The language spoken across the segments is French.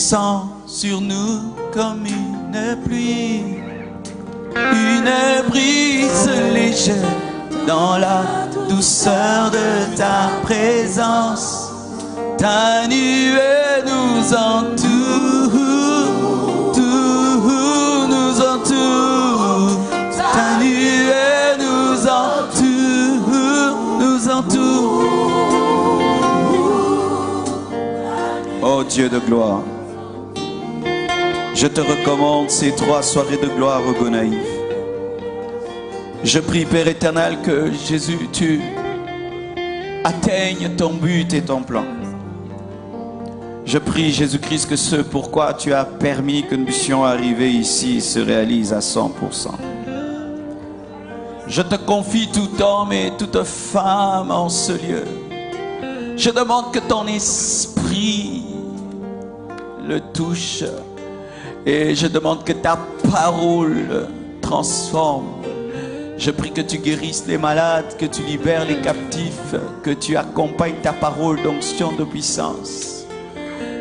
descend sur nous comme une pluie, une brise légère dans la douceur de ta présence. Ta nuée nous entoure, nous entoure. Ta nuée nous entoure, nous entoure. Oh Dieu de gloire, je te recommande ces 3 soirées de gloire au Gonaïves. Je prie, Père éternel, que Jésus, tu atteignes ton but et ton plan. Je prie, Jésus-Christ, que ce pourquoi tu as permis que nous puissions arriver ici se réalise à 100%. Je te confie tout homme et toute femme en ce lieu. Je demande que ton esprit le touche et je demande que ta parole transforme. Je prie que tu guérisses les malades, que tu libères les captifs, que tu accompagnes ta parole d'onction de puissance.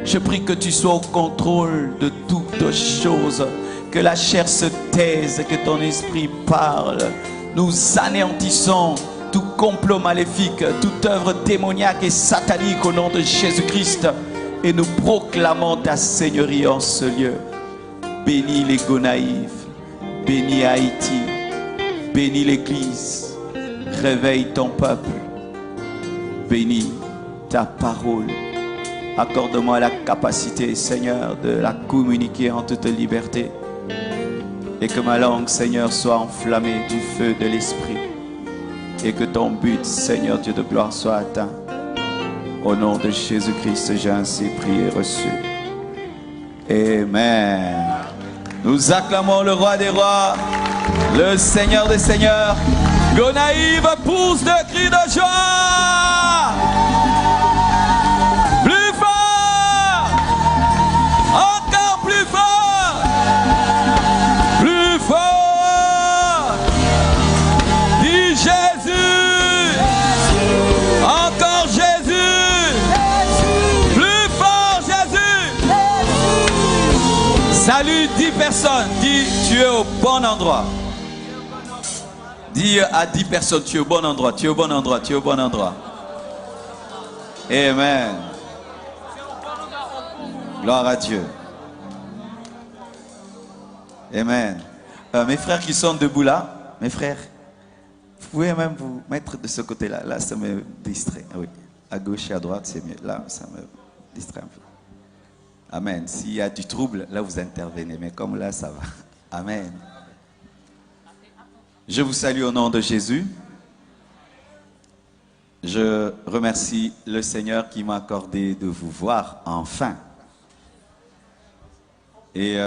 Je prie que tu sois au contrôle de toutes choses, que la chair se taise, que ton esprit parle. Nous anéantissons tout complot maléfique, toute œuvre démoniaque et satanique au nom de Jésus-Christ et nous proclamons ta seigneurie en ce lieu. Bénis les Gonaïves, bénis Haïti, bénis l'Église, réveille ton peuple, bénis ta parole. Accorde-moi la capacité, Seigneur, de la communiquer en toute liberté et que ma langue, Seigneur, soit enflammée du feu de l'Esprit et que ton but, Seigneur Dieu de gloire, soit atteint. Au nom de Jésus-Christ, j'ai ainsi prié et reçu. Amen. Nous acclamons le roi des rois, le Seigneur des seigneurs. Gonaïves pousse de cris de joie. Plus fort. Encore plus fort. Plus fort. Dis Jésus. Encore Jésus. Plus fort Jésus. Salut 10 personnes. Dis, tu es au bon endroit. Dis à 10 personnes, tu es au bon endroit, tu es au bon endroit, tu es au bon endroit. Amen. Gloire à Dieu. Amen. Mes frères qui sont debout là, mes frères, vous pouvez même vous mettre de ce côté-là. Là, ça me distrait. Oui. À gauche et à droite, c'est mieux. Là, ça me distrait un peu. Amen. S'il y a du trouble, là, vous intervenez. Mais comme là, ça va. Amen. Je vous salue au nom de Jésus. Je remercie le Seigneur qui m'a accordé de vous voir enfin. Et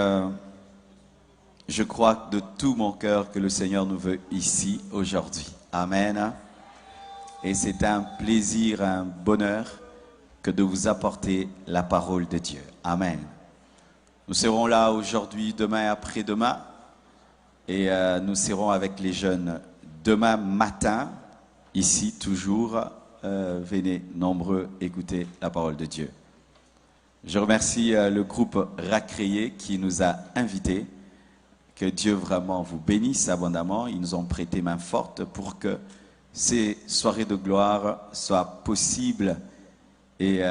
je crois de tout mon cœur que le Seigneur nous veut ici aujourd'hui. Amen. Et c'est un plaisir, un bonheur que de vous apporter la parole de Dieu. Amen. Nous serons là aujourd'hui, demain et après-demain. Et nous serons avec les jeunes demain matin, ici toujours. Venez nombreux écouter la parole de Dieu. Je remercie le groupe Racréé qui nous a invités. Que Dieu vraiment vous bénisse abondamment. Ils nous ont prêté main forte pour que ces soirées de gloire soient possibles et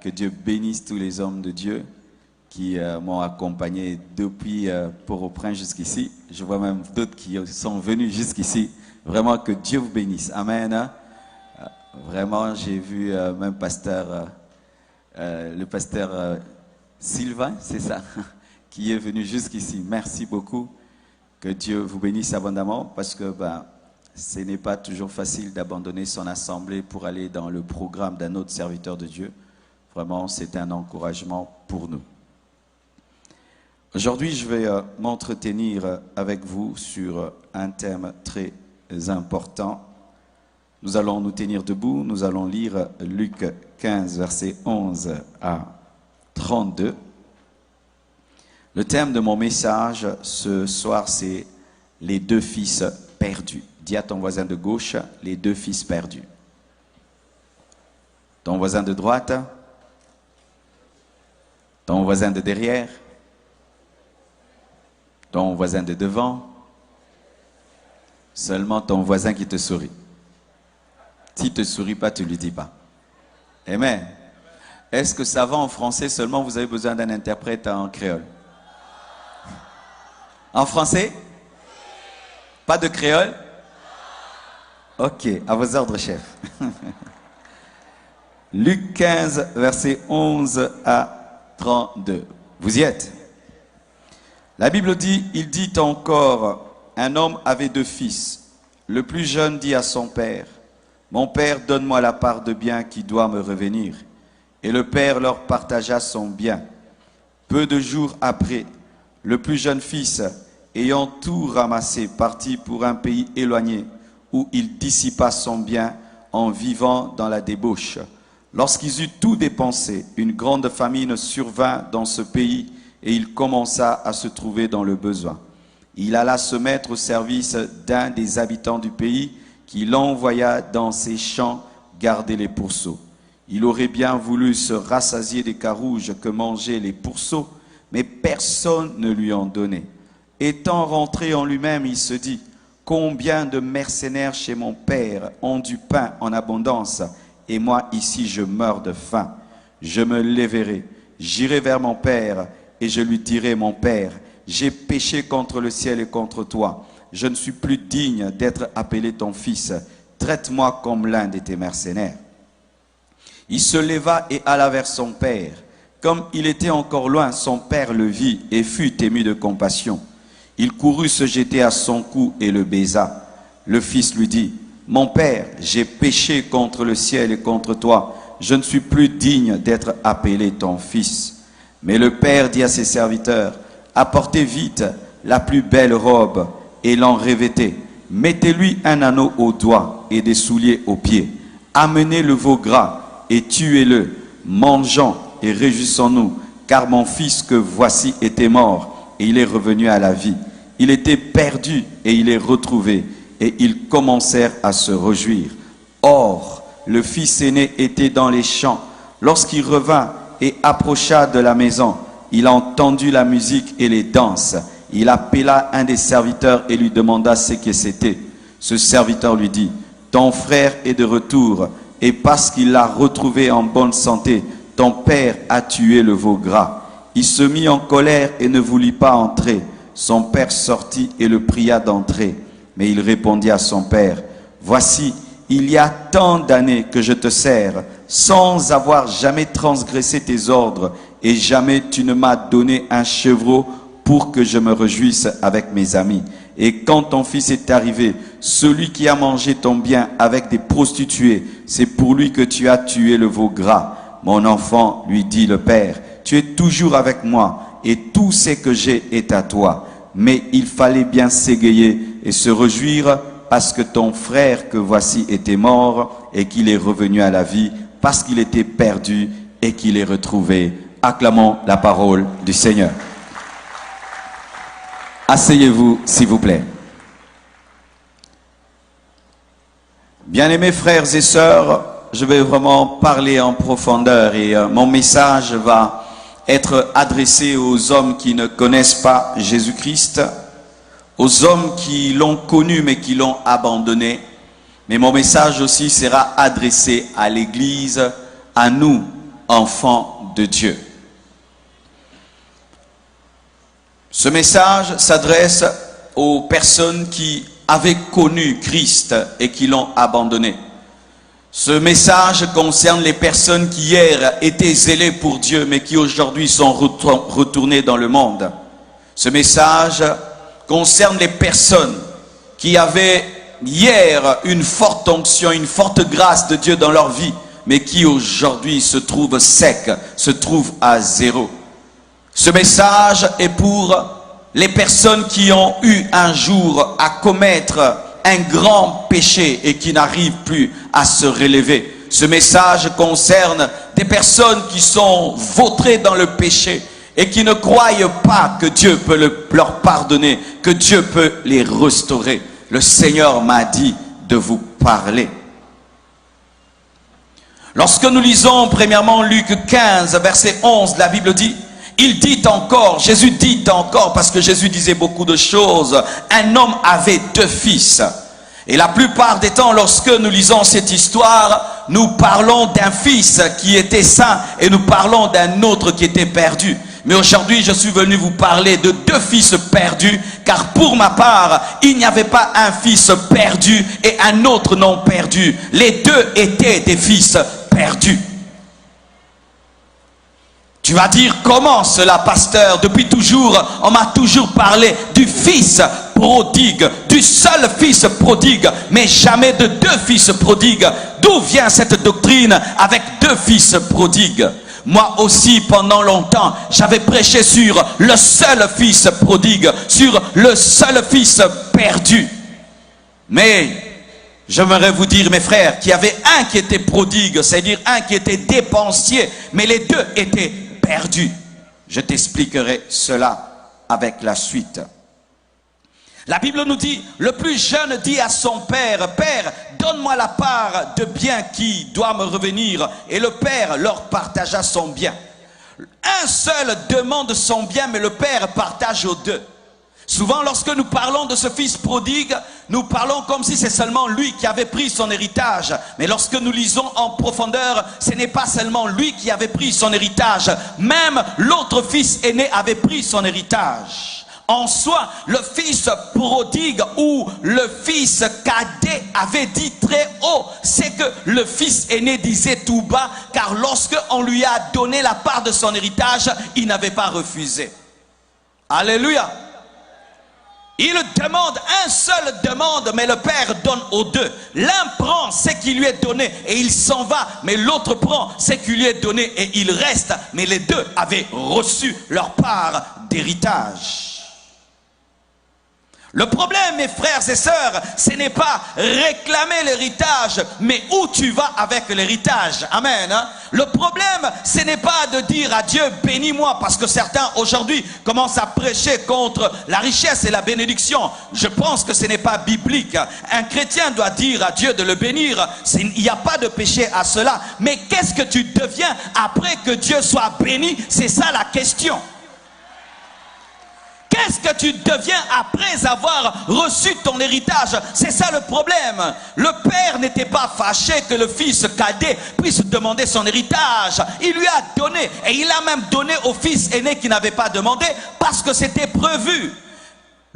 que Dieu bénisse tous les hommes de Dieu qui m'ont accompagné depuis Port-au-Prince jusqu'ici. Je vois même d'autres qui sont venus jusqu'ici. Vraiment que Dieu vous bénisse. Amen. Vraiment, j'ai vu même le pasteur Sylvain, c'est ça, qui est venu jusqu'ici. Merci beaucoup. Que Dieu vous bénisse abondamment parce que ce n'est pas toujours facile d'abandonner son assemblée pour aller dans le programme d'un autre serviteur de Dieu. Vraiment, c'est un encouragement pour nous. Aujourd'hui, je vais m'entretenir avec vous sur un thème très important. Nous allons nous tenir debout. Nous allons lire Luc 15, versets 11 à 32. Le thème de mon message ce soir, c'est les 2 fils perdus. Dis à ton voisin de gauche, les 2 fils perdus. Ton voisin de droite, Ton voisin de derrière? Ton voisin de devant? Seulement ton voisin qui te sourit. S'il ne te sourit pas, tu ne lui dis pas. Amen. Est-ce que ça va en français seulement? Vous avez besoin d'un interprète en créole? En français? Pas de créole? Ok, à vos ordres, chef. Luc 15, versets 11 à 32. Vous y êtes? La Bible dit, il dit encore, un homme avait 2 fils. Le plus jeune dit à son père, mon père, donne-moi la part de bien qui doit me revenir. Et le père leur partagea son bien. Peu de jours après, le plus jeune fils, ayant tout ramassé, partit pour un pays éloigné, où il dissipa son bien en vivant dans la débauche. Lorsqu'ils eurent tout dépensé, une grande famine survint dans ce pays et il commença à se trouver dans le besoin. Il alla se mettre au service d'un des habitants du pays qui l'envoya dans ses champs garder les pourceaux. Il aurait bien voulu se rassasier des carouges que mangeaient les pourceaux, mais personne ne lui en donnait. Étant rentré en lui-même, il se dit, combien de mercenaires chez mon père ont du pain en abondance, et moi ici je meurs de faim. Je me lèverai, j'irai vers mon père, et je lui dirai, mon père, j'ai péché contre le ciel et contre toi. Je ne suis plus digne d'être appelé ton fils. Traite-moi comme l'un de tes mercenaires. Il se leva et alla vers son père. Comme il était encore loin, son père le vit et fut ému de compassion. Il courut se jeter à son cou et le baisa. Le fils lui dit, mon père, j'ai péché contre le ciel et contre toi. Je ne suis plus digne d'être appelé ton fils. Mais le père dit à ses serviteurs, apportez vite la plus belle robe et l'en revêtez. Mettez-lui un anneau au doigt et des souliers aux pieds. Amenez le veau gras et tuez-le. Mangeons et réjouissons-nous, car mon fils que voici était mort et il est revenu à la vie. Il était perdu et il est retrouvé. Et ils commencèrent à se réjouir. Or, le fils aîné était dans les champs. Lorsqu'il revint et approcha de la maison, il entendit la musique et les danses. Il appela un des serviteurs et lui demanda ce que c'était. Ce serviteur lui dit, ton frère est de retour, et parce qu'il l'a retrouvé en bonne santé, ton père a tué le veau gras. Il se mit en colère et ne voulut pas entrer. Son père sortit et le pria d'entrer. Mais il répondit à son père, voici, il y a tant d'années que je te sers, sans avoir jamais transgressé tes ordres, et jamais tu ne m'as donné un chevreau pour que je me réjouisse avec mes amis. Et quand ton fils est arrivé, celui qui a mangé ton bien avec des prostituées, c'est pour lui que tu as tué le veau gras. Mon enfant, lui dit le père, tu es toujours avec moi, et tout ce que j'ai est à toi. Mais il fallait bien s'égayer et se réjouir parce que ton frère que voici était mort et qu'il est revenu à la vie, parce qu'il était perdu et qu'il est retrouvé. Acclamons la parole du Seigneur. Asseyez-vous, s'il vous plaît. Bien-aimés frères et sœurs, je vais vraiment parler en profondeur et mon message va être adressé aux hommes qui ne connaissent pas Jésus-Christ, aux hommes qui l'ont connu mais qui l'ont abandonné. Mais mon message aussi sera adressé à l'Église, à nous, enfants de Dieu. Ce message s'adresse aux personnes qui avaient connu Christ et qui l'ont abandonné. Ce message concerne les personnes qui hier étaient zélées pour Dieu, mais qui aujourd'hui sont retournées dans le monde. Ce message concerne les personnes qui avaient hier une forte onction, une forte grâce de Dieu dans leur vie, mais qui aujourd'hui se trouvent secs, se trouvent à zéro. Ce message est pour les personnes qui ont eu un jour à commettre un grand péché et qui n'arrivent plus à se relever. Ce message concerne des personnes qui sont vautrées dans le péché et qui ne croient pas que Dieu peut leur pardonner, que Dieu peut les restaurer. Le Seigneur m'a dit de vous parler. Lorsque nous lisons premièrement Luc 15, verset 11, la Bible dit, Il dit encore, Jésus dit encore, parce que Jésus disait beaucoup de choses, un homme avait 2 fils. Et la plupart des temps, lorsque nous lisons cette histoire, nous parlons d'un fils qui était saint et nous parlons d'un autre qui était perdu. Mais aujourd'hui, je suis venu vous parler de 2 fils perdus, car pour ma part, il n'y avait pas un fils perdu et un autre non perdu. Les 2 étaient des fils perdus. Tu vas dire, comment cela, pasteur? Depuis toujours, on m'a toujours parlé du fils prodigue, du seul fils prodigue, mais jamais de 2 fils prodigues. D'où vient cette doctrine avec 2 fils prodigues? Moi aussi, pendant longtemps, j'avais prêché sur le seul fils prodigue, sur le seul fils perdu. Mais j'aimerais vous dire, mes frères, qu'il y avait un qui était prodigue, c'est-à-dire un qui était dépensier, mais les 2 étaient perdus. Je t'expliquerai cela avec la suite. La Bible nous dit, le plus jeune dit à son père, « Père, donne-moi la part de bien qui doit me revenir. » Et le père leur partagea son bien. Un seul demande son bien, mais le père partage aux 2. Souvent, lorsque nous parlons de ce fils prodigue, nous parlons comme si c'est seulement lui qui avait pris son héritage. Mais lorsque nous lisons en profondeur, ce n'est pas seulement lui qui avait pris son héritage. Même l'autre fils aîné avait pris son héritage. En soi, le fils prodigue ou le fils cadet avait dit très haut, c'est que le fils aîné disait tout bas, car lorsque on lui a donné la part de son héritage, il n'avait pas refusé. Alléluia. Il demande, un seul demande, mais le père donne aux 2. L'un prend ce qui lui est donné et il s'en va, mais l'autre prend ce qui lui est donné et il reste. Mais les 2 avaient reçu leur part d'héritage. Le problème, mes frères et sœurs, ce n'est pas réclamer l'héritage, mais où tu vas avec l'héritage. Amen. Le problème, ce n'est pas de dire à Dieu, bénis-moi, parce que certains aujourd'hui commencent à prêcher contre la richesse et la bénédiction. Je pense que ce n'est pas biblique. Un chrétien doit dire à Dieu de le bénir. Il n'y a pas de péché à cela. Mais qu'est-ce que tu deviens après que Dieu soit béni? C'est ça la question. Qu'est-ce que tu deviens après avoir reçu ton héritage? C'est ça le problème. Le père n'était pas fâché que le fils cadet puisse demander son héritage. Il lui a donné et il a même donné au fils aîné qui n'avait pas demandé parce que c'était prévu.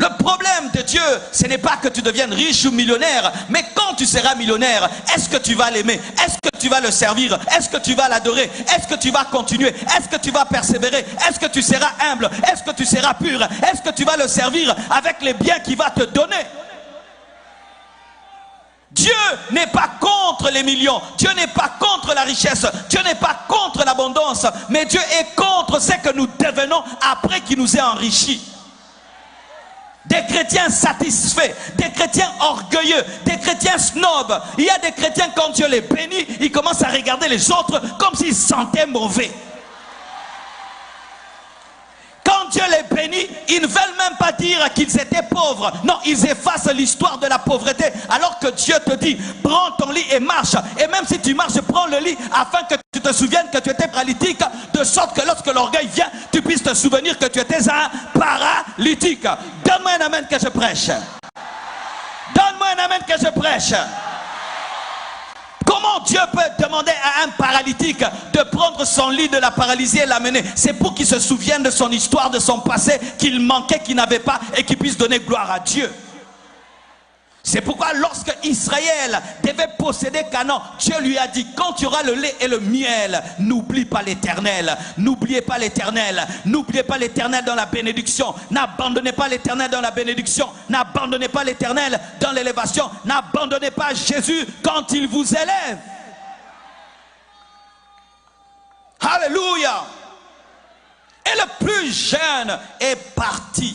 Le problème de Dieu, ce n'est pas que tu deviennes riche ou millionnaire, mais quand tu seras millionnaire, est-ce que tu vas l'aimer? Est-ce que tu vas le servir? Est-ce que tu vas l'adorer? Est-ce que tu vas continuer? Est-ce que tu vas persévérer? Est-ce que tu seras humble? Est-ce que tu seras pur? Est-ce que tu vas le servir avec les biens qu'il va te donner? Dieu n'est pas contre les millions, Dieu n'est pas contre la richesse, Dieu n'est pas contre l'abondance, mais Dieu est contre ce que nous devenons après qu'il nous ait enrichis. Des chrétiens satisfaits, des chrétiens orgueilleux, des chrétiens snobs. Il y a des chrétiens, quand Dieu les bénit, ils commencent à regarder les autres comme s'ils se sentaient mauvais. Quand Dieu les bénit, ils ne veulent même pas dire qu'ils étaient pauvres. Non, ils effacent l'histoire de la pauvreté. Alors que Dieu te dit, prends ton lit et marche. Et même si tu marches, prends le lit afin que tu te souviennes que tu étais paralytique. De sorte que lorsque l'orgueil vient, tu puisses te souvenir que tu étais un paralytique. Donne-moi un amen que je prêche. Donne-moi un amen que je prêche. Comment Dieu peut demander à un paralytique de prendre son lit de la paralysie et l'amener? C'est pour qu'il se souvienne de son histoire, de son passé, qu'il manquait, qu'il n'avait pas et qu'il puisse donner gloire à Dieu. C'est pourquoi lorsque Israël devait posséder Canaan, Dieu lui a dit, quand tu auras le lait et le miel, n'oublie pas l'Éternel. N'oubliez pas l'Éternel. N'oubliez pas l'Éternel dans la bénédiction. N'abandonnez pas l'Éternel dans la bénédiction. N'abandonnez pas l'Éternel dans l'élévation. N'abandonnez pas Jésus quand il vous élève. Alléluia. Et le plus jeune est parti.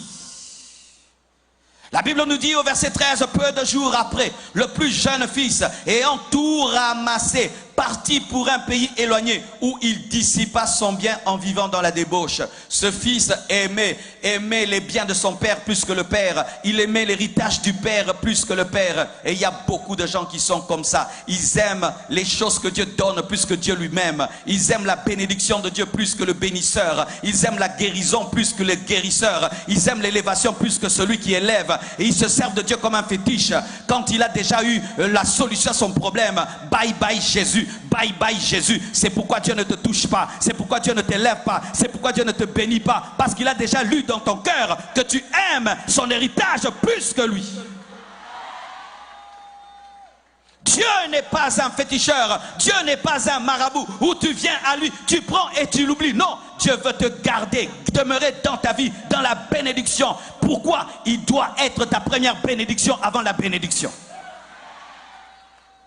La Bible nous dit au verset 13, peu de jours après, le plus jeune fils, ayant tout ramassé, parti pour un pays éloigné où il dissipa son bien en vivant dans la débauche. Ce fils aimait les biens de son père plus que le père. Il aimait l'héritage du père plus que le père. Et il y a beaucoup de gens qui sont comme ça. Ils aiment les choses que Dieu donne plus que Dieu lui-même. Ils aiment la bénédiction de Dieu plus que le bénisseur. Ils aiment la guérison plus que le guérisseur. Ils aiment l'élévation plus que celui qui élève. Et ils se servent de Dieu comme un fétiche. Quand il a déjà eu la solution à son problème, bye bye Jésus, bye bye Jésus. C'est pourquoi Dieu ne te touche pas, c'est pourquoi Dieu ne t'élève pas, c'est pourquoi Dieu ne te bénit pas, parce qu'il a déjà lu dans ton cœur que tu aimes son héritage plus que lui. Dieu n'est pas un féticheur, Dieu n'est pas un marabout où tu viens à lui, tu prends et tu l'oublies. Non, Dieu veut te garder, demeurer dans ta vie, dans la bénédiction. Pourquoi? Il doit être ta première bénédiction avant la bénédiction.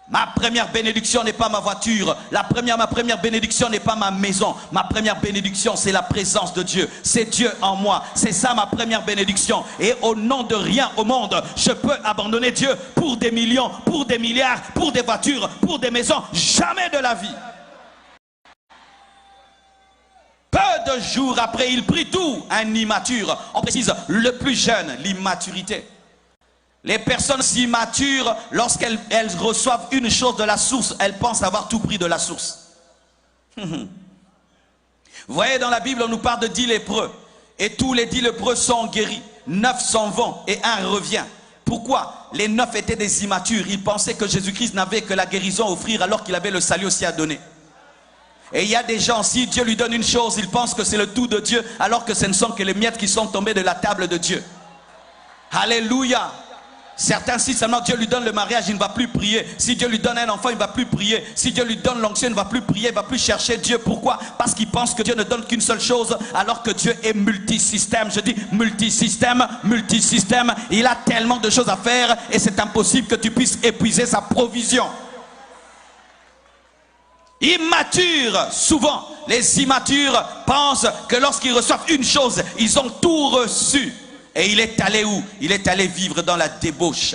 Ma première bénédiction n'est pas ma voiture. Ma première bénédiction n'est pas ma maison. Ma première bénédiction, c'est la présence de Dieu. C'est Dieu en moi. C'est ça ma première bénédiction. Et au nom de rien au monde, je peux abandonner Dieu pour des millions, pour des milliards, pour des voitures, pour des maisons. Jamais de la vie. Peu de jours après, il prit tout. Un immature. On précise le plus jeune, l'immaturité. Les personnes immatures, lorsqu'elles reçoivent une chose de la source, elles pensent avoir tout pris de la source. Vous voyez, dans la Bible, on nous parle de 10 lépreux. Et tous les 10 lépreux sont guéris. 9 s'en vont et un revient. Pourquoi? Les 9 étaient des immatures. Ils pensaient que Jésus-Christ n'avait que la guérison à offrir alors qu'il avait le salut aussi à donner. Et il y a des gens, si Dieu lui donne une chose, ils pensent que c'est le tout de Dieu alors que ce ne sont que les miettes qui sont tombées de la table de Dieu. Alléluia! Certains, si seulement Dieu lui donne le mariage, il ne va plus prier. Si Dieu lui donne un enfant, il ne va plus prier. Si Dieu lui donne l'onction, il ne va plus prier, il ne va plus chercher Dieu. Pourquoi? Parce qu'il pense que Dieu ne donne qu'une seule chose, alors que Dieu est multisystème. Je dis multisystème, multisystème. Il a tellement de choses à faire et c'est impossible que tu puisses épuiser sa provision. Immatures, souvent, les immatures pensent que lorsqu'ils reçoivent une chose, ils ont tout reçu. Et il est allé où? Il est allé vivre dans la débauche.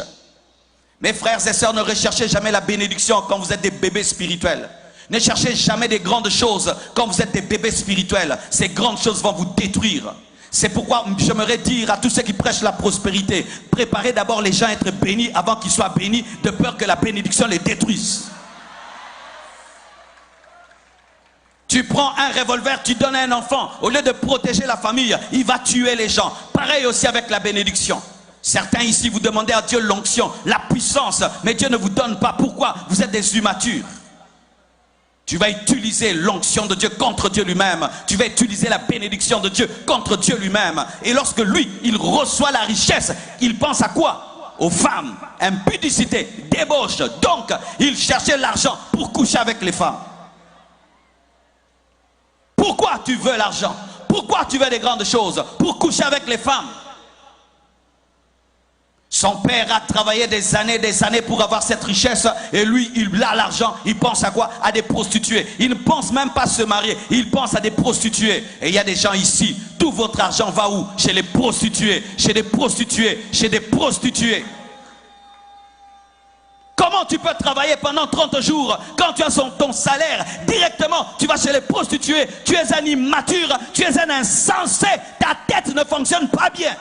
Mes frères et sœurs, ne recherchez jamais la bénédiction quand vous êtes des bébés spirituels. Ne cherchez jamais des grandes choses quand vous êtes des bébés spirituels. Ces grandes choses vont vous détruire. C'est pourquoi j'aimerais dire à tous ceux qui prêchent la prospérité, préparez d'abord les gens à être bénis avant qu'ils soient bénis, de peur que la bénédiction les détruise. Tu prends un revolver, tu donnes à un enfant, au lieu de protéger la famille, il va tuer les gens. Pareil aussi avec la bénédiction. Certains ici, vous demandez à Dieu l'onction, la puissance, mais Dieu ne vous donne pas. Pourquoi? Vous êtes des immatures. Tu vas utiliser l'onction de Dieu contre Dieu lui-même. Tu vas utiliser la bénédiction de Dieu contre Dieu lui-même. Et lorsque lui, il reçoit la richesse, il pense à quoi? Aux femmes, impudicité, débauche. Donc, il cherchait l'argent pour coucher avec les femmes. Pourquoi tu veux l'argent? Pourquoi tu veux des grandes choses? Pour coucher avec les femmes. Son père a travaillé des années pour avoir cette richesse. Et lui, il a l'argent. Il pense à quoi? À des prostituées. Il ne pense même pas se marier. Il pense à des prostituées. Et il y a des gens ici. Tout votre argent va où? Chez les prostituées. Chez des prostituées. Chez des prostituées. Comment tu peux travailler pendant 30 jours quand tu as ton salaire directement? Tu vas chez les prostituées, tu es un immature, tu es un insensé, ta tête ne fonctionne pas bien.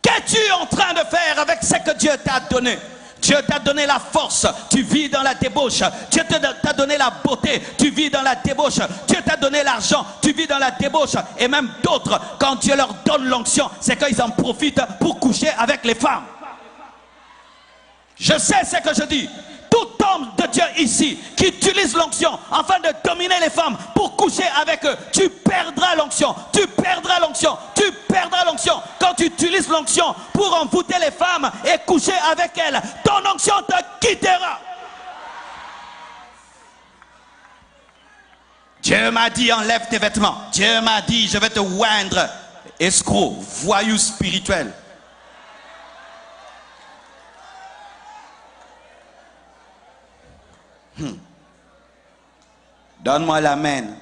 Qu'es-tu en train de faire avec ce que Dieu t'a donné? Dieu t'a donné la force, tu vis dans la débauche. Dieu t'a donné la beauté, tu vis dans la débauche. Dieu t'a donné l'argent, tu vis dans la débauche. Et même d'autres, quand Dieu leur donne l'onction, c'est qu'ils en profitent pour coucher avec les femmes. Je sais ce que je dis. Tout homme de Dieu ici qui utilise l'onction afin de dominer les femmes pour coucher avec eux, tu perdras l'onction, tu perdras l'onction, tu perdras l'onction. Quand tu utilises l'onction pour envoûter les femmes et coucher avec elles, ton onction te quittera. Dieu m'a dit enlève tes vêtements. Dieu m'a dit je vais te oindre. Escroc, voyou spirituel. Donne-moi l'amen.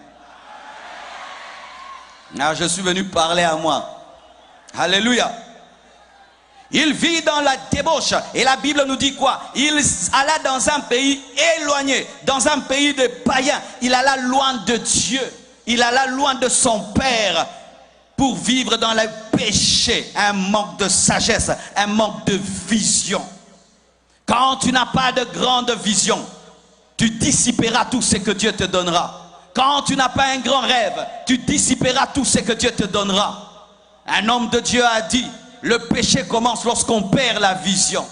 Ah, je suis venu parler à moi. Alléluia. Il vit dans la débauche. Et la Bible nous dit quoi? Il alla dans un pays éloigné, dans un pays de païens. Il alla loin de Dieu. Il alla loin de son Père pour vivre dans le péché. Un manque de sagesse, un manque de vision. Quand tu n'as pas de grande vision, tu dissiperas tout ce que Dieu te donnera. Quand tu n'as pas un grand rêve, tu dissiperas tout ce que Dieu te donnera. Un homme de Dieu a dit, le péché commence lorsqu'on perd la vision.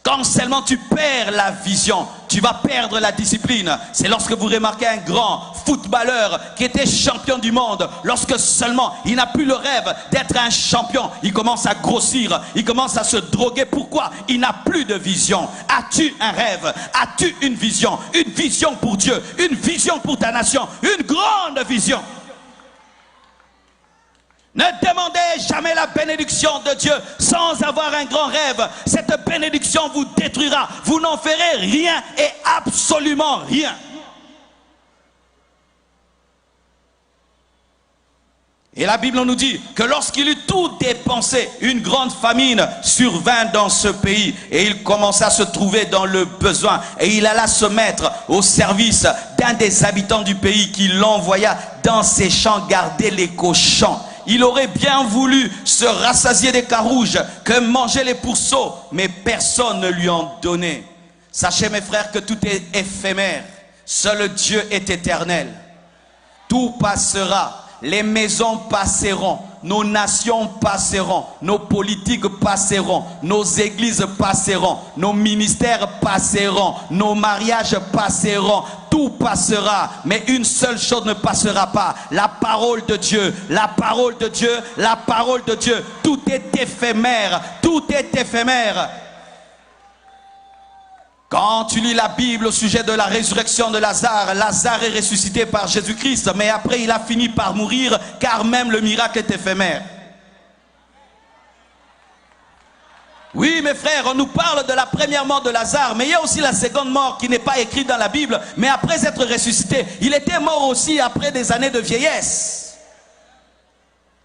Quand seulement tu perds la vision, tu vas perdre la discipline. C'est lorsque vous remarquez un grand footballeur qui était champion du monde, lorsque seulement il n'a plus le rêve d'être un champion, il commence à grossir, il commence à se droguer. Pourquoi? Il n'a plus de vision. As-tu un rêve? As-tu une vision? Une vision pour Dieu, une vision pour ta nation, une grande vision. Ne demandez jamais la bénédiction de Dieu sans avoir un grand rêve. Cette bénédiction vous détruira. Vous n'en ferez rien et absolument rien. Et la Bible nous dit que lorsqu'il eut tout dépensé, une grande famine survint dans ce pays. Et il commença à se trouver dans le besoin. Et il alla se mettre au service d'un des habitants du pays qui l'envoya dans ses champs garder les cochons. Il aurait bien voulu se rassasier des carouges, que manger les pourceaux, mais personne ne lui en donnait. Sachez mes frères que tout est éphémère, seul Dieu est éternel. Tout passera, les maisons passeront, nos nations passeront, nos politiques passeront, nos églises passeront, nos ministères passeront, nos mariages passeront. Tout passera, mais une seule chose ne passera pas. La parole de Dieu, la parole de Dieu, la parole de Dieu. Tout est éphémère, tout est éphémère. Quand tu lis la Bible au sujet de la résurrection de Lazare, Lazare est ressuscité par Jésus-Christ, mais après il a fini par mourir, car même le miracle est éphémère. Oui, mes frères, on nous parle de la première mort de Lazare, mais il y a aussi la seconde mort qui n'est pas écrite dans la Bible. Mais après être ressuscité, il était mort aussi après des années de vieillesse.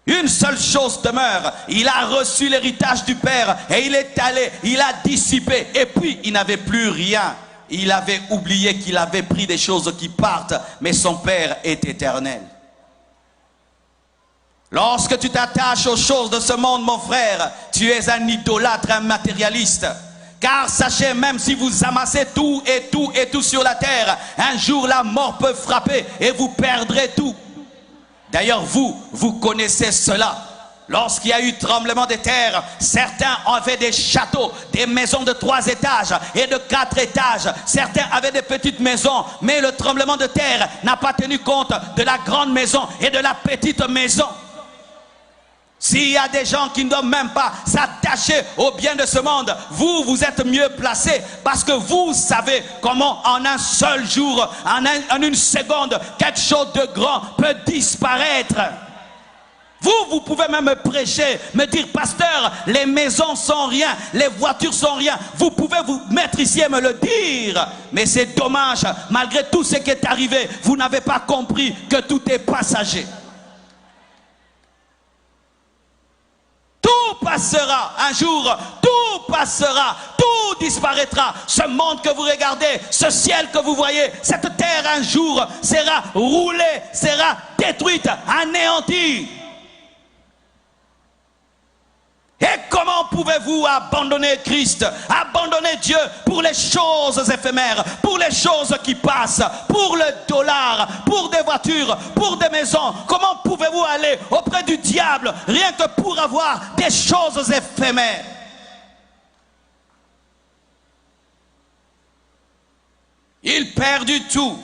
Une seule chose demeure, il a reçu l'héritage du Père et il est allé, il a dissipé et puis il n'avait plus rien. Il avait oublié qu'il avait pris des choses qui partent, mais son Père est éternel. Lorsque tu t'attaches aux choses de ce monde, mon frère, tu es un idolâtre, un matérialiste. Car sachez, même si vous amassez tout et tout et tout sur la terre, un jour la mort peut frapper et vous perdrez tout. D'ailleurs, vous connaissez cela. Lorsqu'il y a eu tremblement de terre, certains avaient des châteaux, des maisons de 3 étages et de 4 étages. Certains avaient des petites maisons, mais le tremblement de terre n'a pas tenu compte de la grande maison et de la petite maison. S'il y a des gens qui ne doivent même pas s'attacher au bien de ce monde, vous êtes mieux placés parce que vous savez comment en un seul jour, en une seconde, quelque chose de grand peut disparaître. Vous pouvez même me prêcher, me dire, pasteur, les maisons sont rien, les voitures sont rien. Vous pouvez vous mettre ici et me le dire. Mais c'est dommage, malgré tout ce qui est arrivé, vous n'avez pas compris que tout est passager. Tout passera un jour, tout passera, tout disparaîtra. Ce monde que vous regardez, ce ciel que vous voyez, cette terre un jour sera roulée, sera détruite, anéantie. Et comment pouvez-vous abandonner Christ, abandonner Dieu pour les choses éphémères, pour les choses qui passent, pour le dollar, pour des voitures, pour des maisons? Comment pouvez-vous aller auprès du diable rien que pour avoir des choses éphémères? Il perdit tout.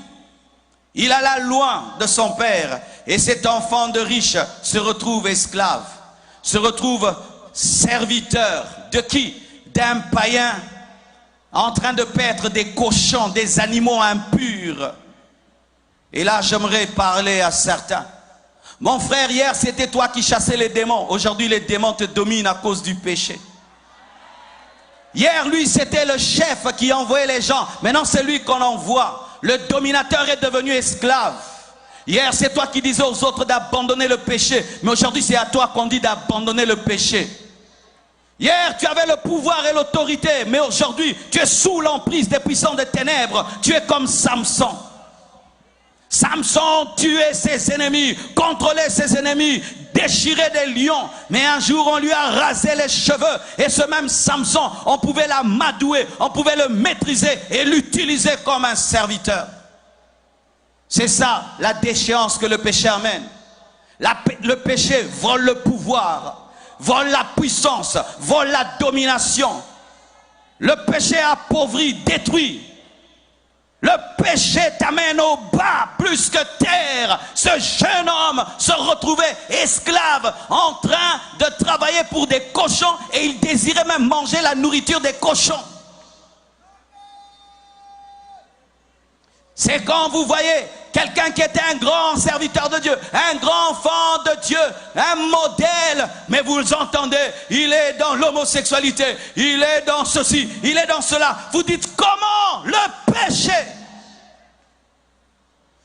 Il alla loin de son père. Et cet enfant de riche se retrouve esclave, se retrouve serviteur de qui? D'un païen en train de paître des cochons, des animaux impurs. Et là, j'aimerais parler à certains. Mon frère, hier, c'était toi qui chassais les démons. Aujourd'hui, les démons te dominent à cause du péché. Hier, lui, c'était le chef qui envoyait les gens. Maintenant, c'est lui qu'on envoie. Le dominateur est devenu esclave. Hier, c'est toi qui disais aux autres d'abandonner le péché. Mais aujourd'hui, c'est à toi qu'on dit d'abandonner le péché. Hier, tu avais le pouvoir et l'autorité, mais aujourd'hui, tu es sous l'emprise des puissants des ténèbres. Tu es comme Samson. Samson tuait ses ennemis, contrôlait ses ennemis, déchirait des lions. Mais un jour, on lui a rasé les cheveux. Et ce même Samson, on pouvait l'amadouer, on pouvait le maîtriser et l'utiliser comme un serviteur. C'est ça, la déchéance que le péché amène. Le péché vole le pouvoir, vole la puissance, vole la domination. Le péché appauvrit, détruit. Le péché t'amène au bas plus que terre. Ce jeune homme se retrouvait esclave en train de travailler pour des cochons et il désirait même manger la nourriture des cochons. C'est quand vous voyez quelqu'un qui était un grand serviteur de Dieu, un grand enfant de Dieu, un modèle, mais vous entendez, il est dans l'homosexualité, il est dans ceci, il est dans cela. Vous dites comment le péché?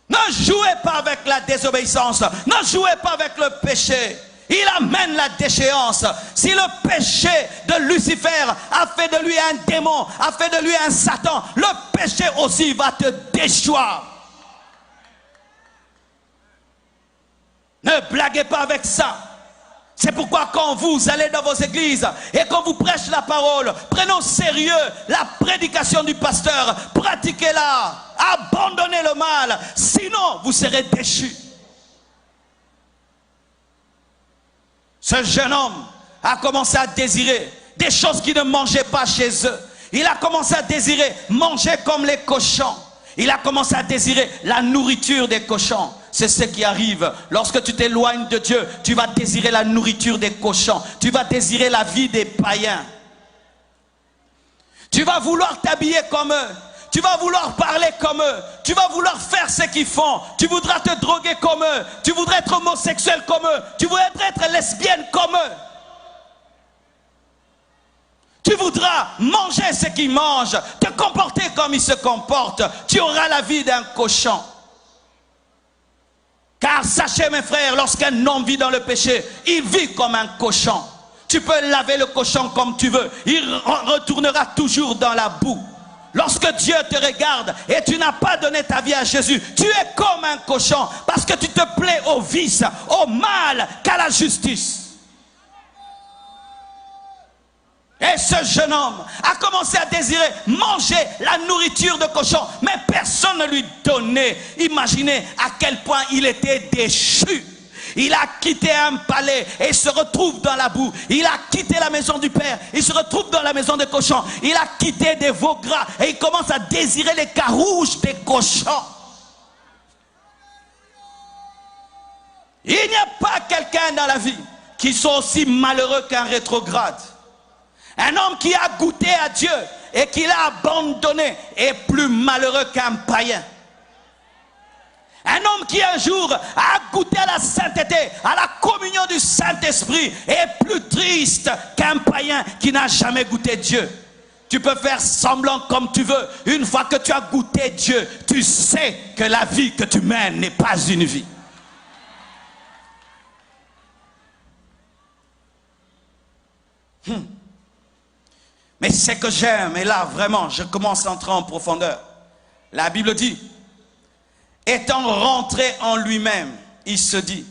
Ne jouez pas avec la désobéissance, ne jouez pas avec le péché. Il amène la déchéance. Si le péché de Lucifer a fait de lui un démon, a fait de lui un Satan, le péché aussi va te déchoir. Ne blaguez pas avec ça. C'est pourquoi quand vous allez dans vos églises et qu'on vous prêche la parole, prenez au sérieux la prédication du pasteur, pratiquez-la, abandonnez le mal, sinon vous serez déchus. Ce jeune homme a commencé à désirer des choses qu'il ne mangeait pas chez eux. Il a commencé à désirer manger comme les cochons. Il a commencé à désirer la nourriture des cochons. C'est ce qui arrive. Lorsque tu t'éloignes de Dieu, tu vas désirer la nourriture des cochons. Tu vas désirer la vie des païens. Tu vas vouloir t'habiller comme eux. Tu vas vouloir parler comme eux. Tu vas vouloir faire ce qu'ils font. Tu voudras te droguer comme eux. Tu voudrais être homosexuel comme eux. Tu voudrais être lesbienne comme eux. Tu voudras manger ce qu'ils mangent, te comporter comme ils se comportent. Tu auras la vie d'un cochon. Car sachez mes frères, lorsqu'un homme vit dans le péché, il vit comme un cochon. Tu peux laver le cochon comme tu veux. Il retournera toujours dans la boue. Lorsque Dieu te regarde et tu n'as pas donné ta vie à Jésus, tu es comme un cochon parce que tu te plais au vice, au mal qu'à la justice. Et ce jeune homme a commencé à désirer manger la nourriture de cochon, mais personne ne lui donnait. Imaginez à quel point il était déchu. Il a quitté un palais et il se retrouve dans la boue. Il a quitté la maison du père, il se retrouve dans la maison des cochons. Il a quitté des veaux gras et il commence à désirer les carouches des cochons. Il n'y a pas quelqu'un dans la vie qui soit aussi malheureux qu'un rétrograde. Un homme qui a goûté à Dieu et qui l'a abandonné est plus malheureux qu'un païen. Un homme qui un jour a goûté à la sainteté, à la communion du Saint-Esprit est plus triste qu'un païen qui n'a jamais goûté Dieu. Tu peux faire semblant comme tu veux. Une fois que tu as goûté Dieu, tu sais que la vie que tu mènes n'est pas une vie. Mais ce que j'aime, et là vraiment je commence à entrer en profondeur. La Bible dit, étant rentré en lui-même, il se dit,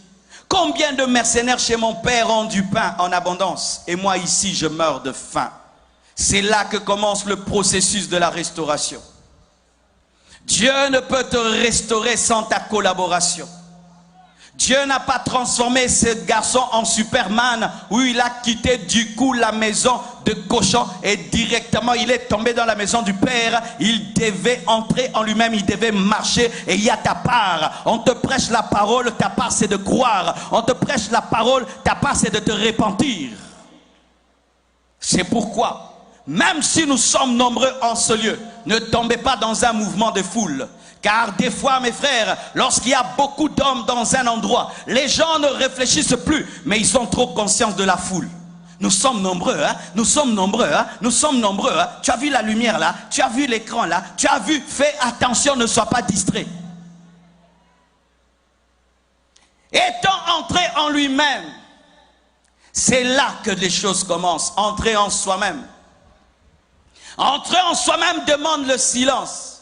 combien de mercenaires chez mon père ont du pain en abondance et moi ici je meurs de faim. C'est là que commence le processus de la restauration. Dieu ne peut te restaurer sans ta collaboration. Dieu n'a pas transformé ce garçon en Superman où il a quitté du coup la maison de cochon et directement il est tombé dans la maison du Père. Il devait entrer en lui-même, il devait marcher et il y a ta part. On te prêche la parole, ta part c'est de croire. On te prêche la parole, ta part c'est de te repentir. C'est pourquoi, même si nous sommes nombreux en ce lieu, ne tombez pas dans un mouvement de foule. Car des fois, mes frères, lorsqu'il y a beaucoup d'hommes dans un endroit, les gens ne réfléchissent plus, mais ils ont trop conscience de la foule. Nous sommes nombreux, hein? Nous sommes nombreux, hein? Nous sommes nombreux, hein? Tu as vu la lumière là? Tu as vu l'écran là? Tu as vu? Fais attention, ne sois pas distrait. Étant entré en lui-même, C'est là que les choses commencent. Entrer en soi-même. Entrer en soi-même demande le silence.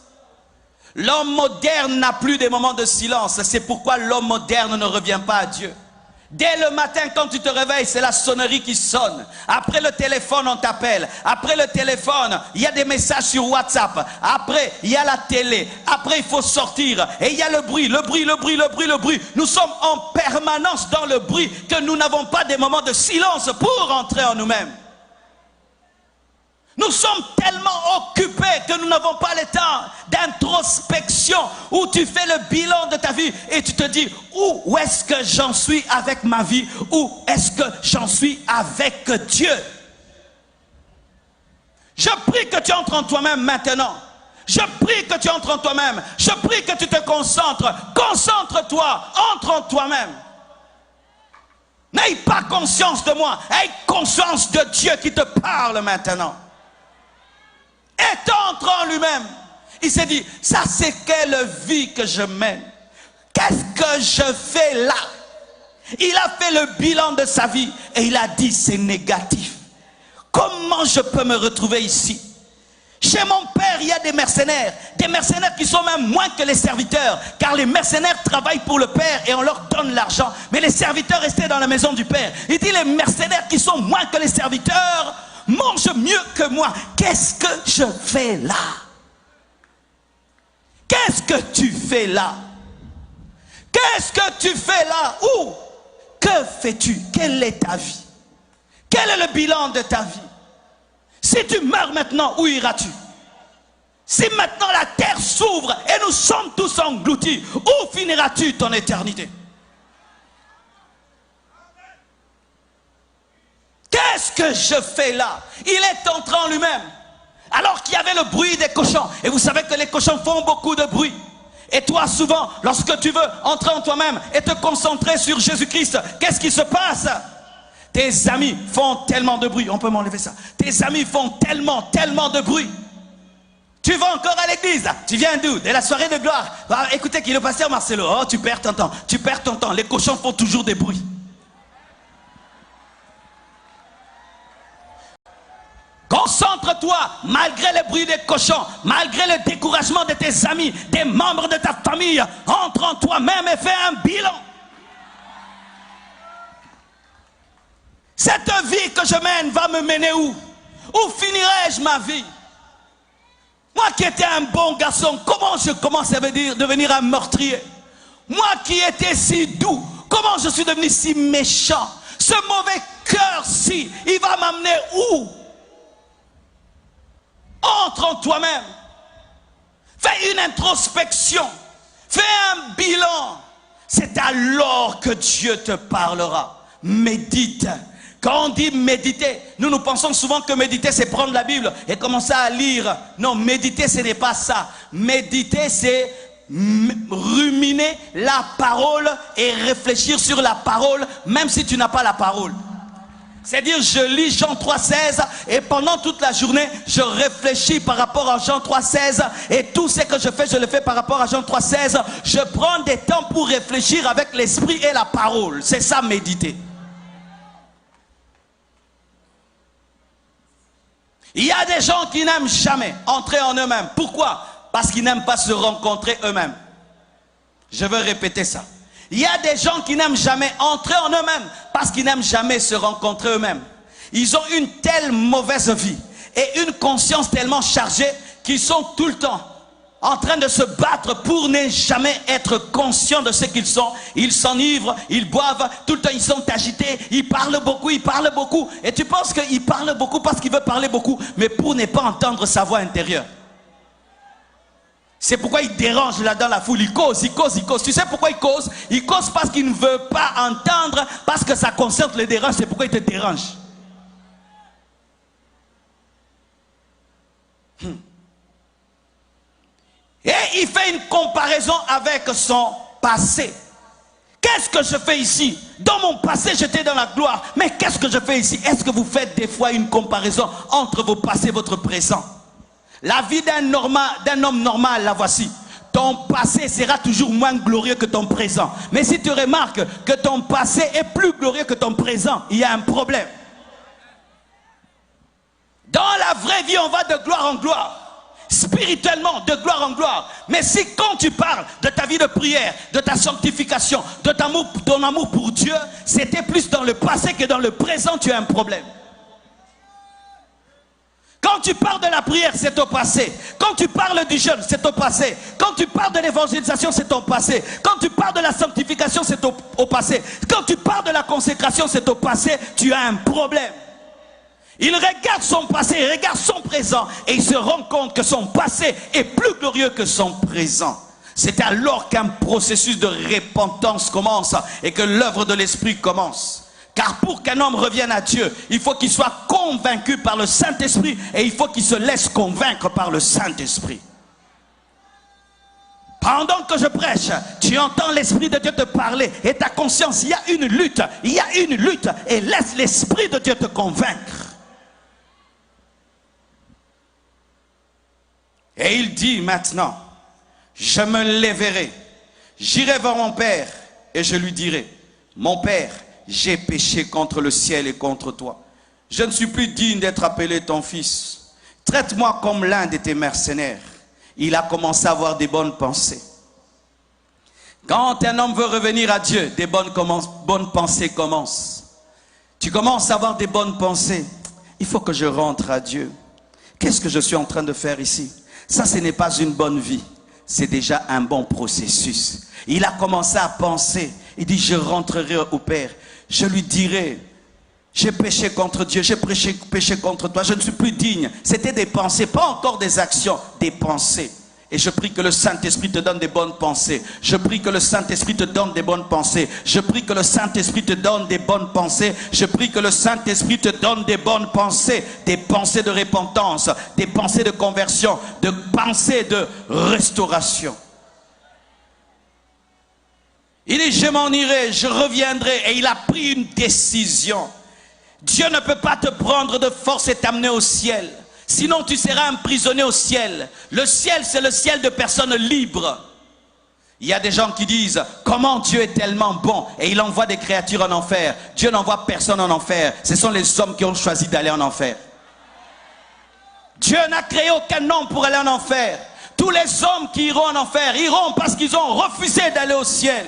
L'homme moderne n'a plus des moments de silence. C'est pourquoi l'homme moderne ne revient pas à Dieu. Dès le matin, quand tu te réveilles, c'est la sonnerie qui sonne. Après le téléphone, on t'appelle. Après le téléphone, il y a des messages sur WhatsApp. Après, il y a la télé. Après, il faut sortir. Et il y a le bruit, le bruit, le bruit, le bruit, le bruit. Nous sommes en permanence dans le bruit que nous n'avons pas des moments de silence pour entrer en nous-mêmes. Nous sommes tellement occupés que nous n'avons pas le temps d'introspection où tu fais le bilan de ta vie et tu te dis où est-ce que j'en suis avec ma vie, où est-ce que j'en suis avec Dieu. Je prie que tu entres en toi-même maintenant. Je prie que tu entres en toi-même. Je prie que tu te concentres. Concentre-toi, entre en toi-même. N'aie pas conscience de moi, aie conscience de Dieu qui te parle maintenant. Et entre en lui-même. Il s'est dit, ça c'est quelle vie que je mène. Qu'est-ce que je fais là? Il a fait le bilan de sa vie et il a dit c'est négatif. Comment je peux me retrouver ici? Chez mon père, il y a des mercenaires qui sont même moins que les serviteurs, car les mercenaires travaillent pour le père et on leur donne l'argent. Mais les serviteurs restaient dans la maison du père. Il dit les mercenaires qui sont moins que les serviteurs mange mieux que moi. Qu'est-ce que je fais là? Qu'est-ce que tu fais là? Qu'est-ce que tu fais là? Où? Que fais-tu? Quelle est ta vie? Quel est le bilan de ta vie? Si tu meurs maintenant, où iras-tu? Si maintenant la terre s'ouvre et nous sommes tous engloutis, où finiras-tu ton éternité? Qu'est-ce que je fais là? Il est entré en lui-même. Alors qu'il y avait le bruit des cochons. Et vous savez que les cochons font beaucoup de bruit. Et toi, souvent, lorsque tu veux entrer en toi-même et te concentrer sur Jésus-Christ, qu'est-ce qui se passe? Tes amis font tellement de bruit. On peut m'enlever ça. Tes amis font tellement de bruit. Tu vas encore à l'église. Tu viens d'où? De la soirée de gloire. Ah, écoutez, qui est le pasteur Marcelo. Oh, tu perds ton temps. Tu perds ton temps. Les cochons font toujours des bruits. Concentre-toi, malgré le bruit des cochons, malgré le découragement de tes amis, des membres de ta famille, entre en toi-même et fais un bilan. Cette vie que je mène va me mener où? Où finirai-je ma vie? Moi qui étais un bon garçon, comment je commence à devenir un meurtrier? Moi qui étais si doux, comment je suis devenu si méchant? Ce mauvais cœur-ci, il va m'amener où? Entre en toi-même. Fais une introspection. Fais un bilan. C'est alors que Dieu te parlera. Médite. Quand on dit méditer, nous pensons souvent que méditer c'est prendre la Bible et commencer à lire. Non, méditer ce n'est pas ça. Méditer c'est ruminer la parole et réfléchir sur la parole même si tu n'as pas la parole. C'est-à-dire, je lis Jean 3,16 et pendant toute la journée, je réfléchis par rapport à Jean 3,16 et tout ce que je fais, je le fais par rapport à Jean 3,16. Je prends des temps pour réfléchir avec l'esprit et la parole. C'est ça, méditer. Il y a des gens qui n'aiment jamais entrer en eux-mêmes. Pourquoi? Parce qu'ils n'aiment pas se rencontrer eux-mêmes. Je veux répéter ça. Il y a des gens qui n'aiment jamais entrer en eux-mêmes parce qu'ils n'aiment jamais se rencontrer eux-mêmes. Ils ont une telle mauvaise vie et une conscience tellement chargée qu'ils sont tout le temps en train de se battre pour ne jamais être conscients de ce qu'ils sont. Ils s'enivrent, ils boivent, tout le temps ils sont agités, ils parlent beaucoup. Et tu penses qu'ils parlent beaucoup parce qu'ils veulent parler beaucoup, mais pour ne pas entendre sa voix intérieure. C'est pourquoi il dérange là dans la foule, il cause. Tu sais pourquoi il cause? Il cause parce qu'il ne veut pas entendre, parce que sa conscience le dérange, c'est pourquoi il te dérange. Et il fait une comparaison avec son passé. Qu'est-ce que je fais ici? Dans mon passé, j'étais dans la gloire. Mais qu'est-ce que je fais ici? Est-ce que vous faites des fois une comparaison entre vos passés et votre présent? La vie d'un homme normal, la voici. ton passé sera toujours moins glorieux que ton présent. Mais si tu remarques que ton passé est plus glorieux que ton présent, il y a un problème. Dans la vraie vie, on va de gloire en gloire. Spirituellement, de gloire en gloire. Mais si quand tu parles de ta vie de prière, de ta sanctification, de ton amour pour Dieu, c'était plus dans le passé que dans le présent, tu as un problème. Quand tu parles de la prière, c'est au passé. Quand tu parles du jeûne, c'est au passé. Quand tu parles de l'évangélisation, c'est au passé. Quand tu parles de la sanctification, c'est au passé. Quand tu parles de la consécration, c'est au passé. Tu as un problème. Il regarde son passé, il regarde son présent et il se rend compte que son passé est plus glorieux que son présent. C'est alors qu'un processus de repentance commence et que l'œuvre de l'Esprit commence. Car pour qu'un homme revienne à Dieu, il faut qu'il soit convaincu par le Saint-Esprit et il faut qu'il se laisse convaincre par le Saint-Esprit. Pendant que je prêche, tu entends l'Esprit de Dieu te parler et ta conscience, il y a une lutte et laisse l'Esprit de Dieu te convaincre. Et il dit maintenant, je me lèverai, j'irai vers mon Père et je lui dirai, mon Père, j'ai péché contre le ciel et contre toi. Je ne suis plus digne d'être appelé ton fils. Traite-moi comme l'un de tes mercenaires. Il a commencé à avoir des bonnes pensées. Quand un homme veut revenir à Dieu, des bonnes pensées commencent. Tu commences à avoir des bonnes pensées. Il faut que je rentre à Dieu. Qu'est-ce que je suis en train de faire ici? Ça, ce n'est pas une bonne vie. C'est déjà un bon processus. Il a commencé à penser. Il dit, je rentrerai au Père. Je lui dirai, j'ai péché contre Dieu, j'ai péché contre toi, je ne suis plus digne. C'était des pensées, pas encore des actions, des pensées. Et je prie que le Saint-Esprit te donne des bonnes pensées. Je prie que le Saint-Esprit te donne des bonnes pensées. Je prie que le Saint-Esprit te donne des bonnes pensées. Je prie que le Saint-Esprit te donne des bonnes pensées. Des pensées de repentance, des pensées de conversion, des pensées de restauration. Il dit, je m'en irai, je reviendrai. Et il a pris une décision. Dieu ne peut pas te prendre de force et t'amener au ciel. Sinon, tu seras emprisonné au ciel. Le ciel, c'est le ciel de personnes libres. Il y a des gens qui disent, comment Dieu est tellement bon et il envoie des créatures en enfer. Dieu n'envoie personne en enfer. Ce sont les hommes qui ont choisi d'aller en enfer. Dieu n'a créé aucun homme pour aller en enfer. Tous les hommes qui iront en enfer, iront parce qu'ils ont refusé d'aller au ciel.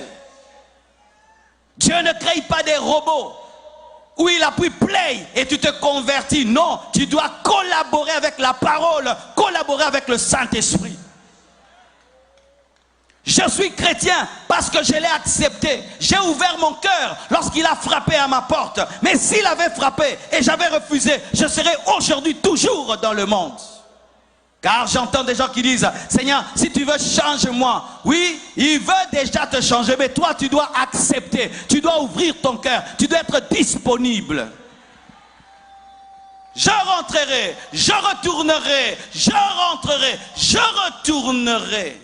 Dieu ne crée pas des robots où il appuie play et tu te convertis. Non, tu dois collaborer avec la parole, collaborer avec le Saint-Esprit. Je suis chrétien parce que je l'ai accepté. J'ai ouvert mon cœur lorsqu'il a frappé à ma porte. Mais s'il avait frappé et j'avais refusé, je serais aujourd'hui toujours dans le monde. Car j'entends des gens qui disent, Seigneur, si tu veux, change-moi. Oui, il veut déjà te changer, mais toi, tu dois accepter. Tu dois ouvrir ton cœur. Tu dois être disponible. Je rentrerai, je retournerai, je rentrerai, je retournerai.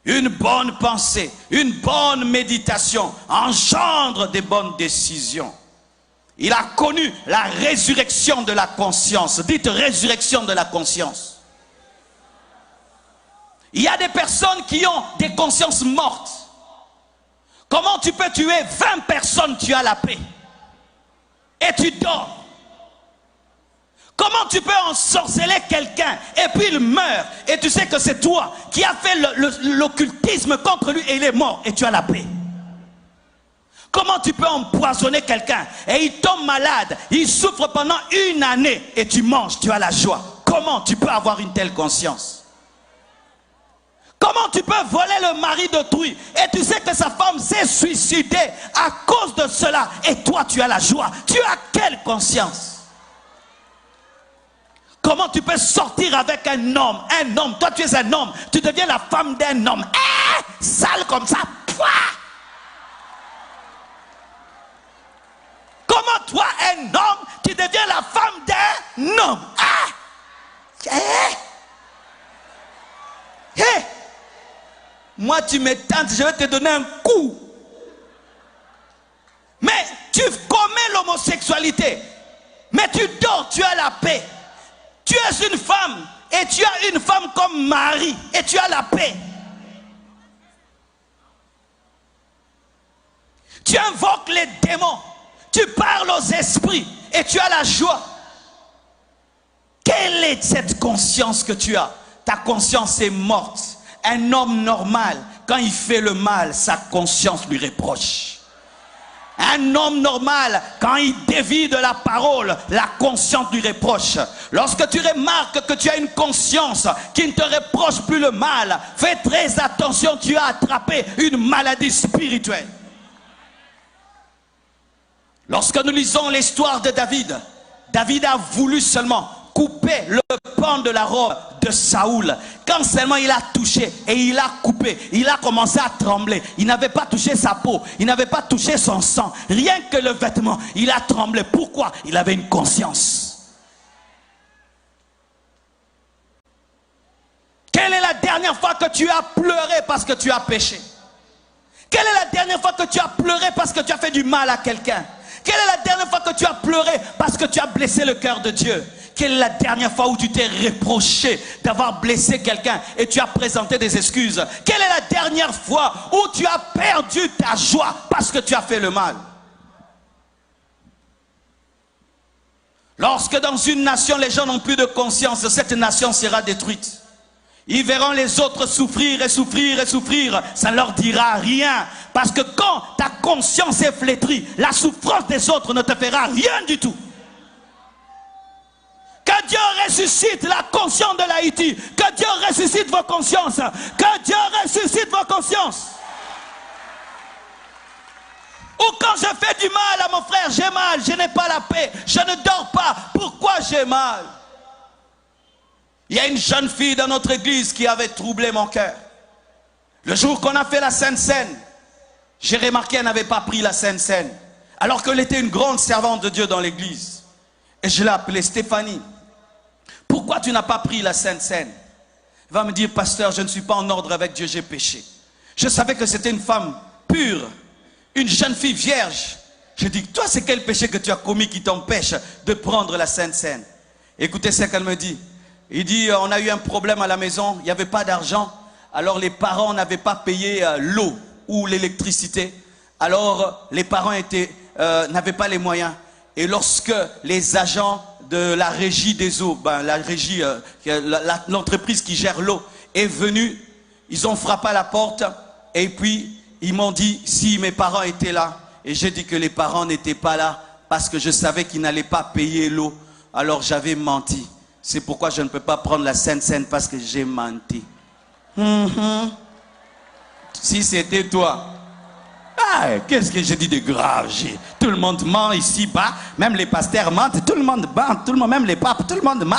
Une bonne pensée, une bonne méditation engendre des bonnes décisions. Il a connu la résurrection de la conscience. Dites résurrection de la conscience. Il y a des personnes qui ont des consciences mortes. Comment tu peux tuer 20 personnes, tu as la paix et tu dors? Comment tu peux ensorceler quelqu'un et puis il meurt et tu sais que c'est toi qui as fait l'occultisme contre lui et il est mort et tu as la paix? Comment tu peux empoisonner quelqu'un et il tombe malade, il souffre pendant une année et tu manges, tu as la joie? Comment tu peux avoir une telle conscience? Comment tu peux voler le mari d'autrui et tu sais que sa femme s'est suicidée à cause de cela et toi tu as la joie? Tu as quelle conscience? Comment tu peux sortir avec un homme, toi tu es un homme, tu deviens la femme d'un homme, sale comme ça, pouah! Comment toi, un homme, tu deviens la femme d'un homme? Moi, tu me tentes, je vais te donner un coup. Mais tu commets l'homosexualité. Mais tu dors, tu as la paix. Tu es une femme et tu as une femme comme mari et tu as la paix. Tu invoques les démons. Tu parles aux esprits et tu as la joie. Quelle est cette conscience que tu as? Ta conscience est morte. Un homme normal, quand il fait le mal, sa conscience lui reproche. Un homme normal, quand il dévie de la parole, la conscience lui reproche. Lorsque tu remarques que tu as une conscience qui ne te reproche plus le mal, fais très attention, tu as attrapé une maladie spirituelle. Lorsque nous lisons l'histoire de David, David a voulu seulement couper le pan de la robe de Saoul. Quand seulement il a touché et il a coupé, il a commencé à trembler. Il n'avait pas touché sa peau, il n'avait pas touché son sang, rien que le vêtement, il a tremblé. Pourquoi? Il avait une conscience. Quelle est la dernière fois que tu as pleuré parce que tu as péché? Quelle est la dernière fois que tu as pleuré parce que tu as fait du mal à quelqu'un? Quelle est la dernière fois que tu as pleuré parce que tu as blessé le cœur de Dieu? Quelle est la dernière fois où tu t'es reproché d'avoir blessé quelqu'un et tu as présenté des excuses? Quelle est la dernière fois où tu as perdu ta joie parce que tu as fait le mal? Lorsque dans une nation les gens n'ont plus de conscience, cette nation sera détruite. Ils verront les autres souffrir et souffrir et souffrir. Ça ne leur dira rien. Parce que quand ta conscience est flétrie, la souffrance des autres ne te fera rien du tout. Que Dieu ressuscite la conscience de l'Haïti. Que Dieu ressuscite vos consciences. Que Dieu ressuscite vos consciences. Ou quand je fais du mal à mon frère, j'ai mal, je n'ai pas la paix, je ne dors pas. Pourquoi j'ai mal? Il y a une jeune fille dans notre église qui avait troublé mon cœur. Le jour qu'on a fait la Sainte Seine, j'ai remarqué qu'elle n'avait pas pris la Sainte Seine. Alors qu'elle était une grande servante de Dieu dans l'église. Et je l'ai appelée Stéphanie. Pourquoi tu n'as pas pris la Sainte Seine? Elle va me dire, pasteur, je ne suis pas en ordre avec Dieu, j'ai péché. Je savais que c'était une femme pure, une jeune fille vierge. Je dis, toi, c'est quel péché que tu as commis qui t'empêche de prendre la Sainte Seine? Écoutez ce qu'elle me dit. Il dit, on a eu un problème à la maison, il n'y avait pas d'argent. Alors les parents n'avaient pas payé l'eau ou l'électricité. Alors les parents n'avaient pas les moyens. Et lorsque les agents de la régie des eaux, la régie, l'entreprise qui gère l'eau est venue, ils ont frappé à la porte et puis ils m'ont dit si mes parents étaient là. Et j'ai dit que les parents n'étaient pas là parce que je savais qu'ils n'allaient pas payer l'eau. Alors j'avais menti. C'est pourquoi je ne peux pas prendre la Sainte Seine parce que j'ai menti. Si c'était toi. Qu'est-ce que j'ai dit de grave? Tout le monde ment ici-bas. Même les pasteurs mentent. Tout le monde ment. Tout le monde, même les papes. Tout le monde ment.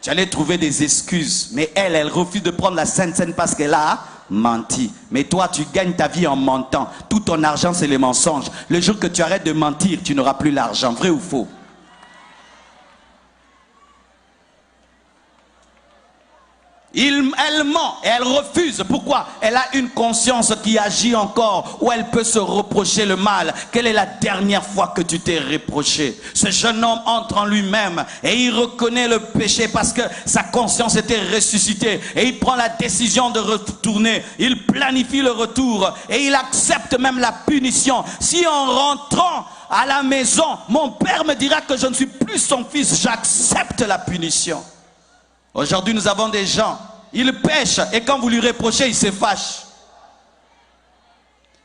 Tu allais trouver des excuses. Mais elle refuse de prendre la Sainte Seine parce qu'elle a menti. Mais toi, tu gagnes ta vie en mentant. Tout ton argent, c'est les mensonges. Le jour que tu arrêtes de mentir, tu n'auras plus l'argent. Vrai ou faux? Elle ment et elle refuse. Pourquoi? Elle a une conscience qui agit encore, où elle peut se reprocher le mal. Quelle est la dernière fois que tu t'es reproché? Ce jeune homme entre en lui-même et il reconnaît le péché parce que sa conscience était ressuscitée. Et il prend la décision de retourner. Il planifie le retour et il accepte même la punition. Si en rentrant à la maison, mon père me dira que je ne suis plus son fils, j'accepte la punition. Aujourd'hui, nous avons des gens, ils pêchent et quand vous lui reprochez, il se fâche.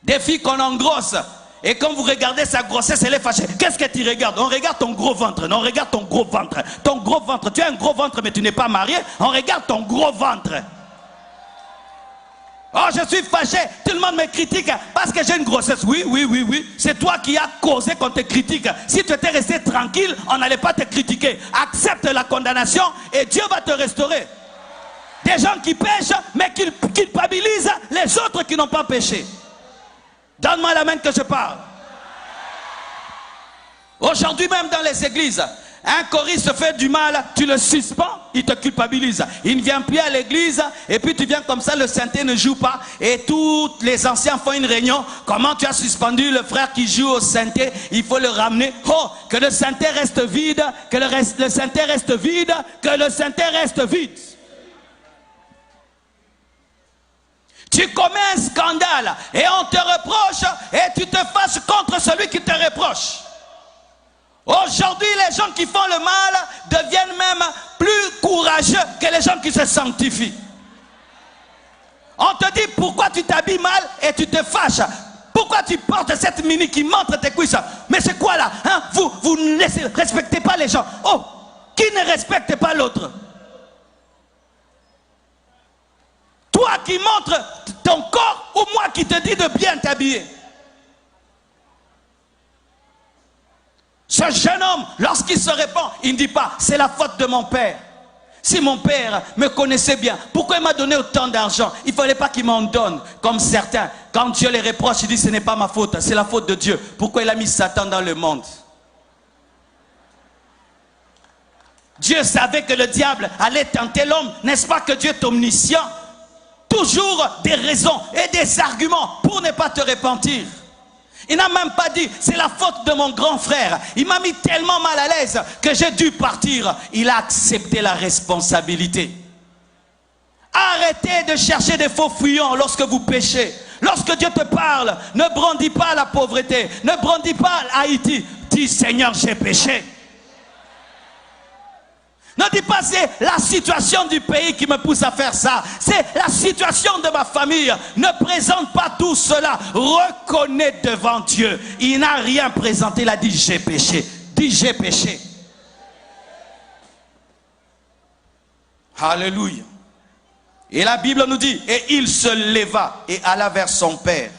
Des filles qu'on engrosse et quand vous regardez sa grossesse, elle est fâchée. Qu'est-ce que tu regardes? On regarde ton gros ventre. Non, on regarde ton gros ventre. Ton gros ventre. Tu as un gros ventre mais tu n'es pas marié. On regarde ton gros ventre. Oh, je suis fâché. Tout le monde me critique parce que j'ai une grossesse. Oui. C'est toi qui as causé qu'on te critique. Si tu étais resté tranquille, on n'allait pas te critiquer. Accepte la condamnation et Dieu va te restaurer. Des gens qui pêchent, mais qui culpabilisent les autres qui n'ont pas péché. Donne-moi la main que je parle. Aujourd'hui même dans les églises, un choriste fait du mal, tu le suspends, il te culpabilise. Il ne vient plus à l'église et puis tu viens comme ça, le synthé ne joue pas et tous les anciens font une réunion. Comment tu as suspendu le frère qui joue au synthé? Il faut le ramener. Oh, que le synthé reste vide, que le synthé reste vide, que le synthé reste vide. Tu commets un scandale et on te reproche et tu te fâches contre celui qui te reproche. Aujourd'hui, les gens qui font le mal deviennent même plus courageux que les gens qui se sanctifient. On te dit pourquoi tu t'habilles mal et tu te fâches. Pourquoi tu portes cette mini qui montre tes cuisses? Mais c'est quoi là, hein? Vous ne respectez pas les gens. Oh, qui ne respecte pas l'autre? Toi qui montres ton corps ou moi qui te dis de bien t'habiller? Ce jeune homme, lorsqu'il se répand, il ne dit pas c'est la faute de mon père. Si mon père me connaissait bien, pourquoi il m'a donné autant d'argent? Il ne fallait pas qu'il m'en donne, comme certains. Quand Dieu les reproche, il dit ce n'est pas ma faute, c'est la faute de Dieu. Pourquoi il a mis Satan dans le monde? Dieu savait que le diable allait tenter l'homme. N'est-ce pas que Dieu est omniscient? Toujours des raisons et des arguments pour ne pas te repentir. Il n'a même pas dit c'est la faute de mon grand frère. Il m'a mis tellement mal à l'aise que j'ai dû partir. Il a accepté la responsabilité. Arrêtez de chercher des faux fuyants lorsque vous péchez. Lorsque Dieu te parle, ne brandis pas la pauvreté, ne brandis pas Haïti. Dis Seigneur, j'ai péché. Ne dis pas c'est la situation du pays qui me pousse à faire ça. C'est la situation de ma famille. Ne présente pas tout cela. Reconnais devant Dieu. Il n'a rien présenté. Il a dit j'ai péché. Dis j'ai péché. Alléluia. Et la Bible nous dit, et il se leva et alla vers son père.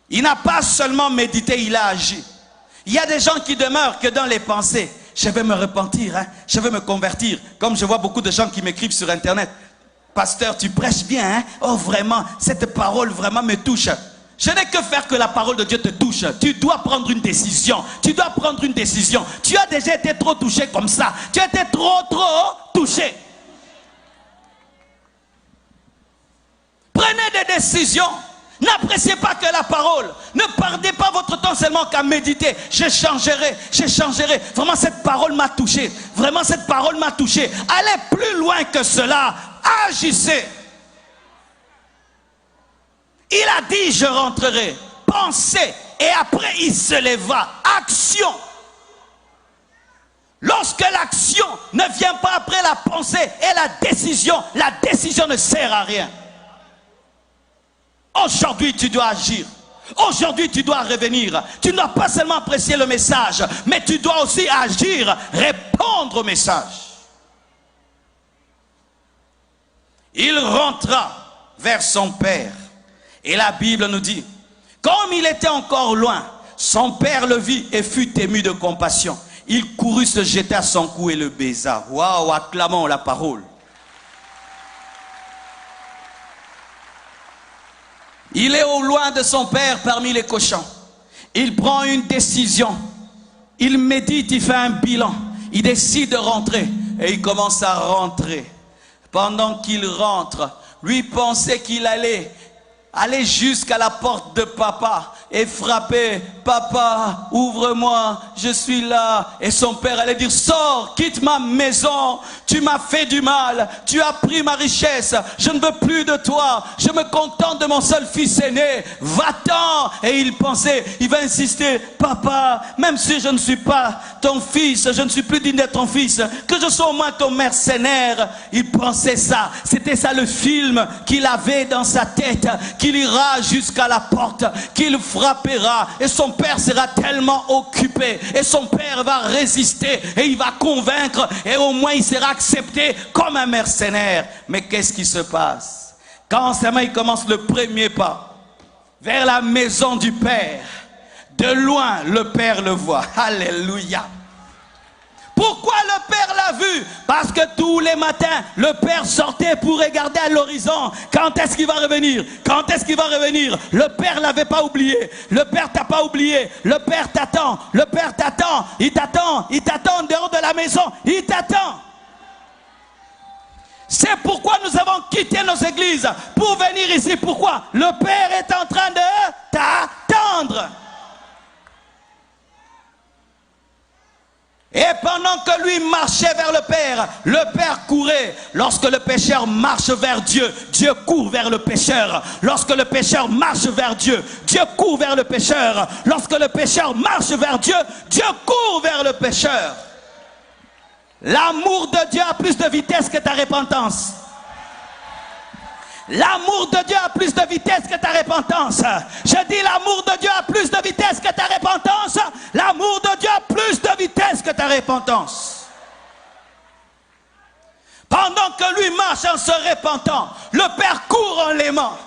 Il n'a pas seulement médité, il a agi. Il y a des gens qui demeurent que dans les pensées. Je vais me repentir, hein? Je vais me convertir. Comme je vois beaucoup de gens qui m'écrivent sur Internet. Pasteur, tu prêches bien, hein? Oh vraiment, cette parole vraiment me touche. Je n'ai que faire que la parole de Dieu te touche. Tu dois prendre une décision. Tu dois prendre une décision. Tu as déjà été trop touché comme ça. Tu as été trop touché. Prenez des décisions. N'appréciez pas que la parole. Ne perdez pas votre temps seulement qu'à méditer. Je changerai, je changerai. Vraiment cette parole m'a touché. Vraiment cette parole m'a touché. Allez plus loin que cela. Agissez. Il a dit je rentrerai. Pensez. Et après il se leva. Action. Lorsque l'action ne vient pas après la pensée et la décision ne sert à rien. Aujourd'hui, tu dois agir. Aujourd'hui, tu dois revenir. Tu ne dois pas seulement apprécier le message, mais tu dois aussi agir, répondre au message. Il rentra vers son père. Et la Bible nous dit, comme il était encore loin, son père le vit et fut ému de compassion. Il courut se jeter à son cou et le baisa. Waouh, acclamons la parole. Il est au loin de son père parmi les cochons. Il prend une décision. Il médite, il fait un bilan. Il décide de rentrer. Et il commence à rentrer. Pendant qu'il rentre, lui pensait qu'il allait aller jusqu'à la porte de papa et frapper. Papa, ouvre-moi, je suis là. Et son père allait dire, sors, quitte ma maison. Tu m'as fait du mal, tu as pris ma richesse. Je ne veux plus de toi. Je me contente de mon seul fils aîné. Va-t'en. Et il pensait, il va insister, papa, même si je ne suis pas ton fils, je ne suis plus digne d'être ton fils, que je sois au moins ton mercenaire. Il pensait ça. C'était ça le film qu'il avait dans sa tête, qu'il ira jusqu'à la porte, qu'il frappera. Et son père sera tellement occupé. Et son père va résister. Et il va convaincre. Et au moins il sera accepté comme un mercenaire. Mais qu'est-ce qui se passe? Quand seulement il commence le premier pas vers la maison du père, de loin le père le voit. Alléluia. Pourquoi le père l'a vu? Parce que tous les matins, le père sortait pour regarder à l'horizon. Quand est-ce qu'il va revenir? Quand est-ce qu'il va revenir? Le père ne l'avait pas oublié. Le père t'a pas oublié. Le père t'attend. Le père t'attend. Il t'attend. Il t'attend en dehors de la maison. Il t'attend. C'est pourquoi nous avons quitté nos églises pour venir ici. Pourquoi? Le père est en train de t'attendre. Et pendant que lui marchait vers le Père courait. Lorsque le pécheur marche vers Dieu, Dieu court vers le pécheur. Lorsque le pécheur marche vers Dieu, Dieu court vers le pécheur. Lorsque le pécheur marche vers Dieu, Dieu court vers le pécheur. L'amour de Dieu a plus de vitesse que ta repentance. L'amour de Dieu a plus de vitesse que ta repentance. Je dis l'amour de Dieu a plus de vitesse que ta repentance. L'amour de Dieu a plus de vitesse que ta repentance. Pendant que lui marche en se repentant, le Père court en l'aimant.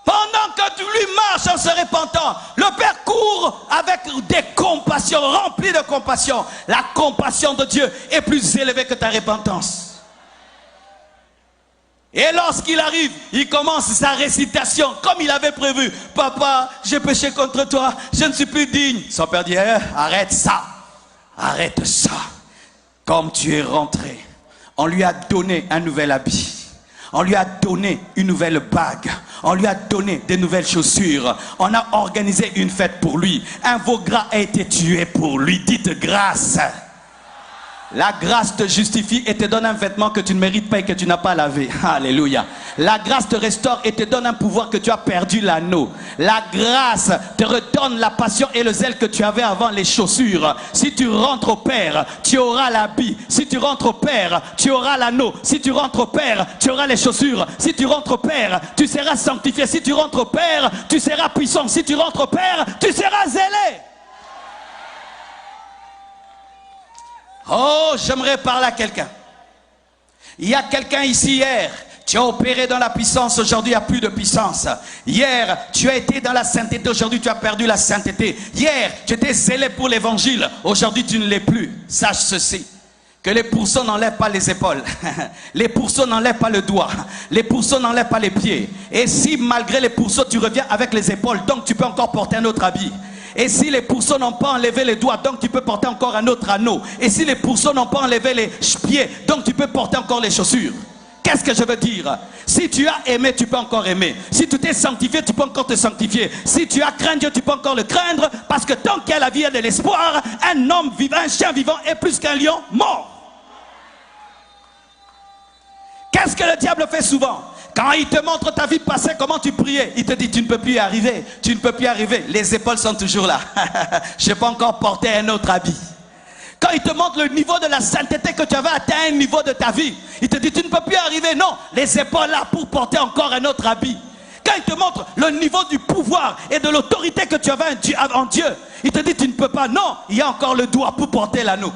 Pendant que lui marche en se repentant, le Père court avec des compassions, rempli de compassion. La compassion de Dieu est plus élevée que ta repentance. Et lorsqu'il arrive, il commence sa récitation comme il avait prévu. Papa, j'ai péché contre toi, je ne suis plus digne. Son père dit, arrête ça, arrête ça. Comme tu es rentré, on lui a donné un nouvel habit. On lui a donné une nouvelle bague. On lui a donné des nouvelles chaussures. On a organisé une fête pour lui. Un veau gras a été tué pour lui. Dites grâce. La grâce te justifie et te donne un vêtement que tu ne mérites pas et que tu n'as pas lavé. Alléluia. La grâce te restaure et te donne un pouvoir que tu as perdu, l'anneau. La grâce te redonne la passion et le zèle que tu avais avant, les chaussures. Si tu rentres au Père, tu auras l'habit. Si tu rentres au Père, tu auras l'anneau. Si tu rentres au Père, tu auras les chaussures. Si tu rentres au Père, tu seras sanctifié. Si tu rentres au Père, tu seras puissant. Si tu rentres au Père, tu seras zélé. Oh, j'aimerais parler à quelqu'un. Il y a quelqu'un ici hier, tu as opéré dans la puissance, aujourd'hui il n'y a plus de puissance. Hier, tu as été dans la sainteté, aujourd'hui tu as perdu la sainteté. Hier, tu étais zélé pour l'évangile, aujourd'hui tu ne l'es plus. Sache ceci, que les pourceaux n'enlèvent pas les épaules, les pourceaux n'enlèvent pas le doigt, les pourceaux n'enlèvent pas les pieds. Et si malgré les pourceaux tu reviens avec les épaules, donc tu peux encore porter un autre habit. Et si les pourceaux n'ont pas enlevé les doigts, donc tu peux porter encore un autre anneau. Et si les pourceaux n'ont pas enlevé les pieds, donc tu peux porter encore les chaussures. Qu'est-ce que je veux dire? Si tu as aimé, tu peux encore aimer. Si tu t'es sanctifié, tu peux encore te sanctifier. Si tu as craint Dieu, tu peux encore le craindre. Parce que tant qu'il y a la vie et de l'espoir, un homme vivant, un chien vivant est plus qu'un lion mort. Qu'est-ce que le diable fait souvent? Quand il te montre ta vie passée, comment tu priais, il te dit tu ne peux plus y arriver, tu ne peux plus y arriver. Les épaules sont toujours là. Je n'ai pas encore porté un autre habit. Quand il te montre le niveau de la sainteté que tu avais atteint un niveau de ta vie, il te dit tu ne peux plus y arriver. Non, les épaules là pour porter encore un autre habit. Quand il te montre le niveau du pouvoir et de l'autorité que tu avais en Dieu, il te dit tu ne peux pas. Non, il y a encore le doigt pour porter l'anneau.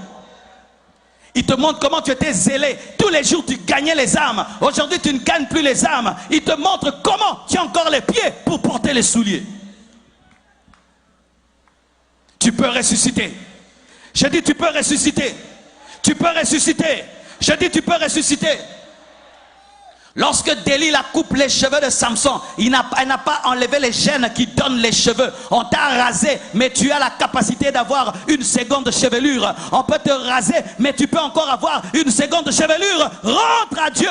Il te montre comment tu étais zélé. Tous les jours, tu gagnais les âmes. Aujourd'hui, tu ne gagnes plus les âmes. Il te montre comment tu as encore les pieds pour porter les souliers. Tu peux ressusciter. Je dis, tu peux ressusciter. Tu peux ressusciter. Je dis, tu peux ressusciter. Lorsque Delilah coupe les cheveux de Samson, elle n'a pas enlevé les gènes qui donnent les cheveux. On t'a rasé, mais tu as la capacité d'avoir une seconde chevelure. On peut te raser, mais tu peux encore avoir une seconde chevelure. Rentre à Dieu.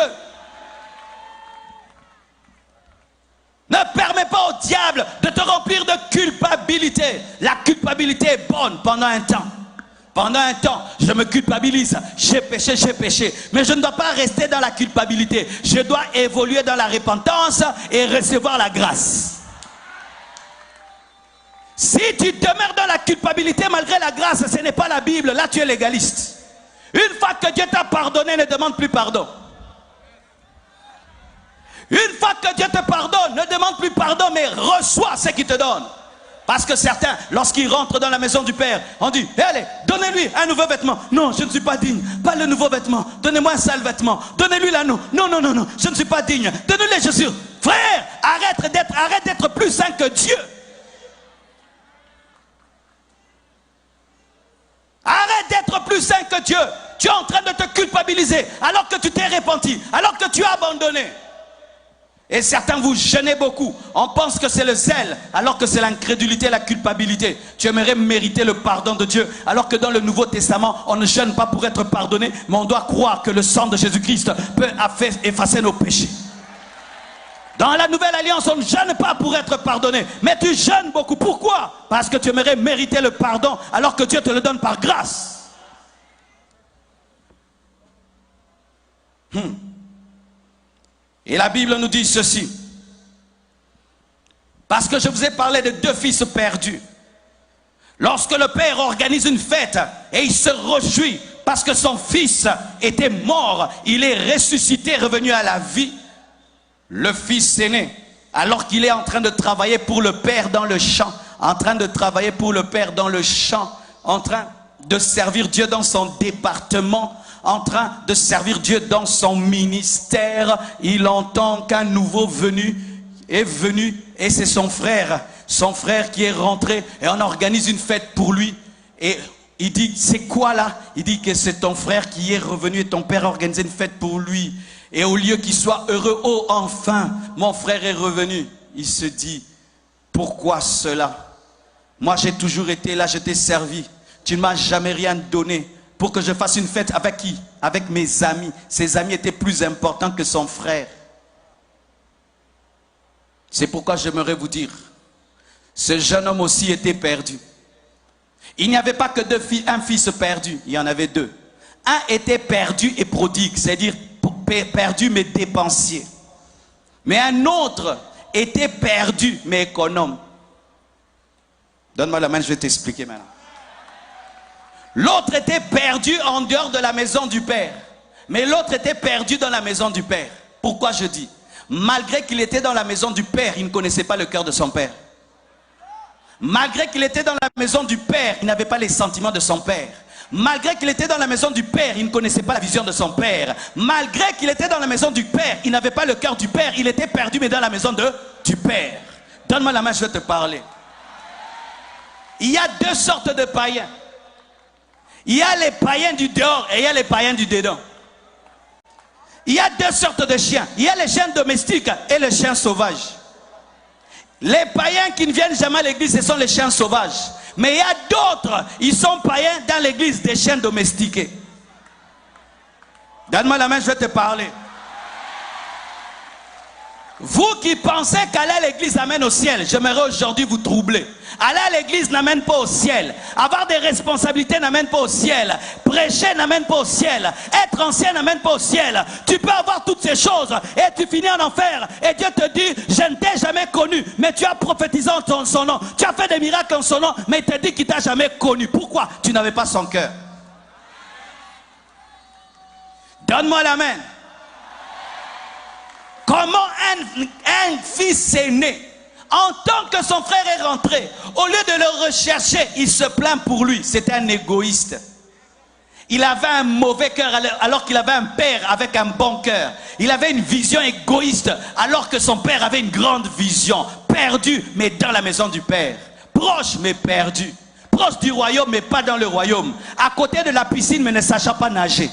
Ne permets pas au diable de te remplir de culpabilité. La culpabilité est bonne pendant un temps. Pendant un temps, je me culpabilise, j'ai péché, mais je ne dois pas rester dans la culpabilité. Je dois évoluer dans la repentance et recevoir la grâce. Si tu demeures dans la culpabilité malgré la grâce, ce n'est pas la Bible, là tu es légaliste. Une fois que Dieu t'a pardonné, ne demande plus pardon. Une fois que Dieu te pardonne, ne demande plus pardon, mais reçois ce qu'il te donne. Parce que certains, lorsqu'ils rentrent dans la maison du Père, on dit, allez, donnez-lui un nouveau vêtement. Non, je ne suis pas digne. Pas le nouveau vêtement. Donnez-moi un sale vêtement. Donnez-lui l'anneau. Non, non, non, non, je ne suis pas digne. Donnez-lui les chaussures. Frère, arrête d'être plus saint que Dieu. Arrête d'être plus saint que Dieu. Tu es en train de te culpabiliser alors que tu t'es repenti, alors que tu as abandonné. Et certains vous gênez beaucoup. On pense que c'est le zèle, alors que c'est l'incrédulité, la culpabilité. Tu aimerais mériter le pardon de Dieu, alors que dans le Nouveau Testament, on ne gêne pas pour être pardonné, mais on doit croire que le sang de Jésus-Christ peut effacer nos péchés. Dans la nouvelle alliance, on ne jeûne pas pour être pardonné, mais tu jeûnes beaucoup. Pourquoi? Parce que tu aimerais mériter le pardon alors que Dieu te le donne par grâce. Et la Bible nous dit ceci. Parce que je vous ai parlé de deux fils perdus. Lorsque le père organise une fête et il se réjouit parce que son fils était mort, il est ressuscité, revenu à la vie. Le fils aîné, alors qu'il est en train de travailler pour le père dans le champ, en train de travailler pour le père dans le champ, en train de servir Dieu dans son département, en train de servir Dieu dans son ministère, il entend qu'un nouveau venu est venu et c'est son frère qui est rentré et on organise une fête pour lui et il dit c'est quoi là? Il dit que c'est ton frère qui est revenu et ton père a organisé une fête pour lui. Et au lieu qu'il soit heureux, oh enfin, mon frère est revenu. Il se dit, pourquoi cela? Moi j'ai toujours été là, je t'ai servi. Tu ne m'as jamais rien donné pour que je fasse une fête avec qui? Avec mes amis. Ses amis étaient plus importants que son frère. C'est pourquoi j'aimerais vous dire, ce jeune homme aussi était perdu. Il n'y avait pas que un fils perdu, il y en avait deux. Un était perdu et prodigue, c'est-à-dire perdu mais dépensier. Mais un autre était perdu mais économe. Donne-moi la main, je vais t'expliquer maintenant. L'autre était perdu en dehors de la maison du père. Mais l'autre était perdu dans la maison du père. Pourquoi je dis? Malgré qu'il était dans la maison du père, il ne connaissait pas le cœur de son père. Malgré qu'il était dans la maison du père, il n'avait pas les sentiments de son père. Malgré qu'il était dans la maison du père, il ne connaissait pas la vision de son père. Malgré qu'il était dans la maison du père, il n'avait pas le cœur du père. Il était perdu, mais dans la maison du père. Donne-moi la main, je vais te parler. Il y a deux sortes de païens. Il y a les païens du dehors et il y a les païens du dedans. Il y a deux sortes de chiens. Il y a les chiens domestiques et les chiens sauvages. Les païens qui ne viennent jamais à l'église, ce sont les chiens sauvages. Mais il y a d'autres, ils sont païens dans l'église, des chiens domestiqués. Donne-moi la main, je vais te parler. Vous qui pensez qu'aller à l'église amène au ciel, j'aimerais aujourd'hui vous troubler. Aller à l'église n'amène pas au ciel. Avoir des responsabilités n'amène pas au ciel. Prêcher n'amène pas au ciel. Être ancien n'amène pas au ciel. Tu peux avoir toutes ces choses et tu finis en enfer. Et Dieu te dit, je ne t'ai jamais connu. Mais tu as prophétisé en son nom. Tu as fait des miracles en son nom. Mais il te dit qu'il ne t'a jamais connu. Pourquoi? Tu n'avais pas son cœur. Donne-moi la main. Comment un fils est né? En tant que son frère est rentré, au lieu de le rechercher, il se plaint pour lui. C'était un égoïste. Il avait un mauvais cœur alors qu'il avait un père avec un bon cœur. Il avait une vision égoïste alors que son père avait une grande vision. Perdu, mais dans la maison du père. Proche, mais perdu. Proche du royaume, mais pas dans le royaume. À côté de la piscine, mais ne sachant pas nager.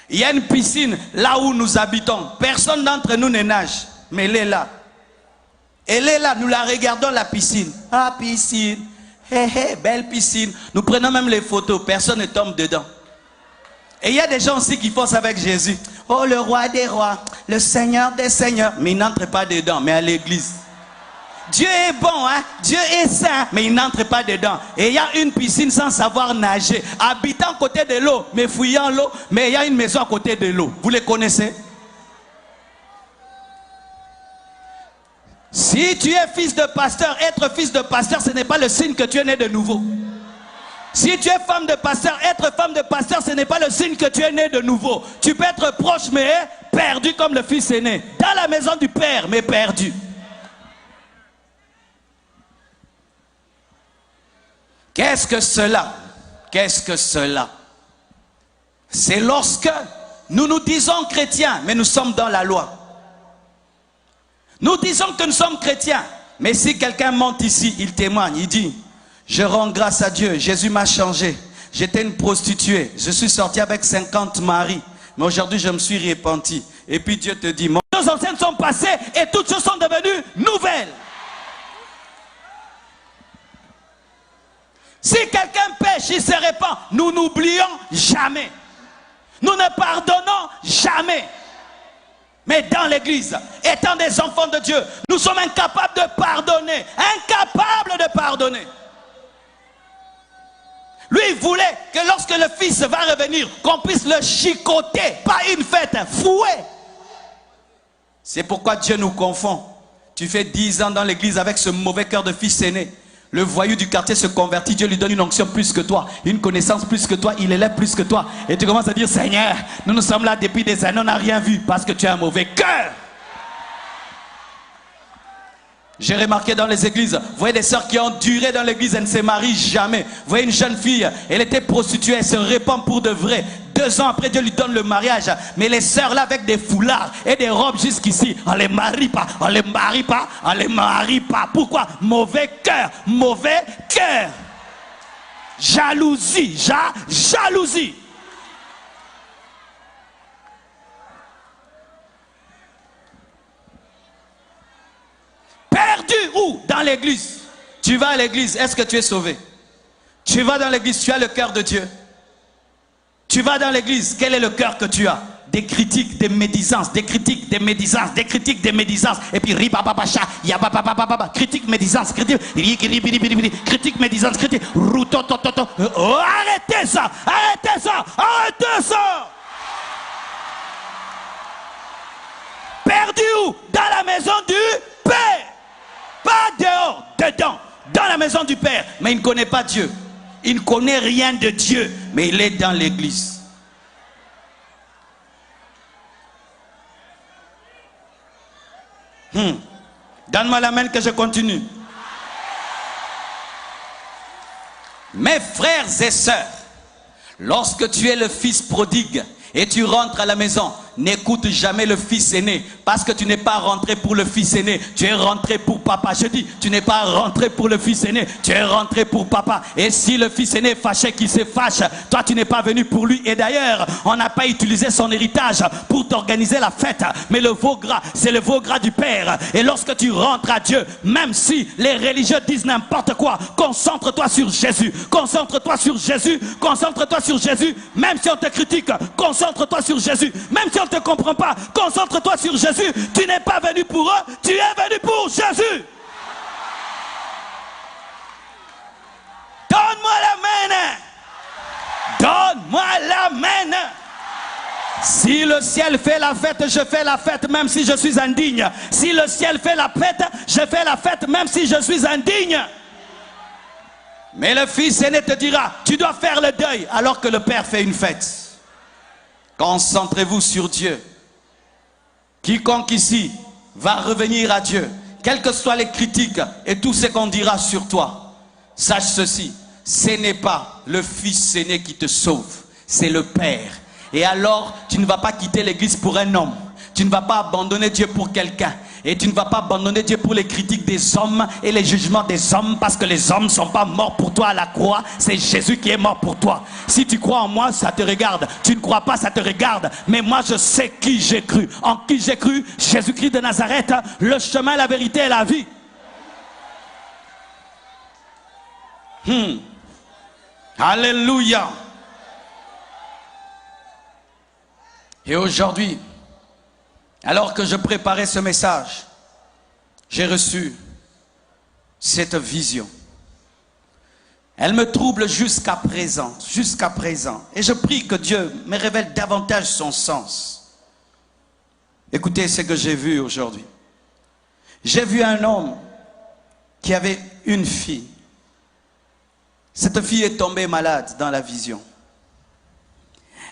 Il y a une piscine là où nous habitons. Personne d'entre nous ne nage. Mais elle est là. Elle est là. Nous la regardons, la piscine. Ah, piscine. Hé, hé, belle piscine. Nous prenons même les photos. Personne ne tombe dedans. Et il y a des gens aussi qui font ça avec Jésus. Oh, le roi des rois. Le seigneur des seigneurs. Mais ils n'entrent pas dedans. Mais à l'église. Dieu est bon, hein? Dieu est saint, mais il n'entre pas dedans. Et il y a une piscine sans savoir nager, habitant à côté de l'eau, mais fouillant l'eau, mais il y a une maison à côté de l'eau. Vous les connaissez? Si tu es fils de pasteur, être fils de pasteur, ce n'est pas le signe que tu es né de nouveau. Si tu es femme de pasteur, être femme de pasteur, ce n'est pas le signe que tu es né de nouveau. Tu peux être proche, mais perdu comme le fils aîné. Dans la maison du père, mais perdu. Qu'est-ce que cela? Qu'est-ce que cela? C'est lorsque nous nous disons chrétiens, mais nous sommes dans la loi. Nous disons que nous sommes chrétiens, mais si quelqu'un monte ici, il témoigne, il dit, je rends grâce à Dieu, Jésus m'a changé. J'étais une prostituée, je suis sorti avec 50 maris, mais aujourd'hui je me suis repenti. Et puis Dieu te dit, les choses anciennes sont passées et toutes choses sont devenues nouvelles. Si quelqu'un pêche, il se répand. Nous n'oublions jamais. Nous ne pardonnons jamais. Mais dans l'église, étant des enfants de Dieu, nous sommes incapables de pardonner. Incapables de pardonner. Lui, il voulait que lorsque le fils va revenir, qu'on puisse le chicoter, pas une fête, fouet. C'est pourquoi Dieu nous confond. Tu fais 10 ans dans l'église avec ce mauvais cœur de fils aîné. Le voyou du quartier se convertit, Dieu lui donne une onction plus que toi, une connaissance plus que toi, il élève plus que toi. Et tu commences à dire, Seigneur, nous sommes là depuis des années, on n'a rien vu parce que tu as un mauvais cœur. J'ai remarqué dans les églises, vous voyez des sœurs qui ont duré dans l'église, elles ne se marient jamais. Vous voyez une jeune fille, elle était prostituée, elle se répand pour de vrai. 2 ans après, Dieu lui donne le mariage. Mais les sœurs là avec des foulards et des robes jusqu'ici, on les marie pas, on les marie pas, on les marie pas. Pourquoi? Mauvais cœur, mauvais cœur. Jalousie, jalousie. Perdu où? Dans l'église. Tu vas à l'église, est-ce que tu es sauvé? Tu vas dans l'église, tu as le cœur de Dieu. Tu vas dans l'église, quel est le cœur que tu as? Des critiques, des médisances, des critiques, des médisances, des critiques, des médisances. Et puis ribababacha, yabababababa, critique, médisance, critique, critique, médisance, critique, routotototo. Oh, arrêtez ça, arrêtez ça, arrêtez ça. Perdu où? Dans la maison du Père. Pas dehors, dedans, dans la maison du Père. Mais il ne connaît pas Dieu. Il ne connaît rien de Dieu, mais il est dans l'église. Donne-moi la main que je continue. Mes frères et sœurs, lorsque tu es le fils prodigue et tu rentres à la maison, n'écoute jamais le fils aîné, parce que tu n'es pas rentré pour le fils aîné, tu es rentré pour papa. Je dis, tu n'es pas rentré pour le fils aîné, tu es rentré pour papa. Et si le fils aîné est fâché, qu'il se fâche, toi tu n'es pas venu pour lui. Et d'ailleurs, on n'a pas utilisé son héritage pour t'organiser la fête, mais le veau gras, c'est le veau gras du Père. Et lorsque tu rentres à Dieu, même si les religieux disent n'importe quoi, concentre-toi sur Jésus, concentre-toi sur Jésus, concentre-toi sur Jésus. Même si on te critique, concentre-toi sur Jésus. Même si on ne te comprend pas, concentre-toi sur Jésus. Tu n'es pas venu pour eux, tu es venu pour Jésus. Donne-moi la main. Donne-moi la main. Si le ciel fait la fête, je fais la fête même si je suis indigne. Si le ciel fait la fête, je fais la fête même si je suis indigne. Mais le fils aîné te dira, tu dois faire le deuil alors que le père fait une fête. Concentrez-vous sur Dieu. Quiconque ici va revenir à Dieu, quelles que soient les critiques et tout ce qu'on dira sur toi, sache ceci, ce n'est pas le fils aîné qui te sauve, c'est le Père. Et alors, tu ne vas pas quitter l'église pour un homme. Tu ne vas pas abandonner Dieu pour quelqu'un. Et tu ne vas pas abandonner Dieu pour les critiques des hommes et les jugements des hommes, parce que les hommes ne sont pas morts pour toi à la croix, c'est Jésus qui est mort pour toi. Si tu crois en moi, ça te regarde. Tu ne crois pas, ça te regarde. Mais moi, je sais qui j'ai cru. En qui j'ai cru? Jésus-Christ de Nazareth, le chemin, la vérité et la vie. Alléluia. Et aujourd'hui, alors que je préparais ce message, j'ai reçu cette vision. Elle me trouble jusqu'à présent, Et je prie que Dieu me révèle davantage son sens. Écoutez ce que j'ai vu aujourd'hui. J'ai vu un homme qui avait une fille. Cette fille est tombée malade dans la vision.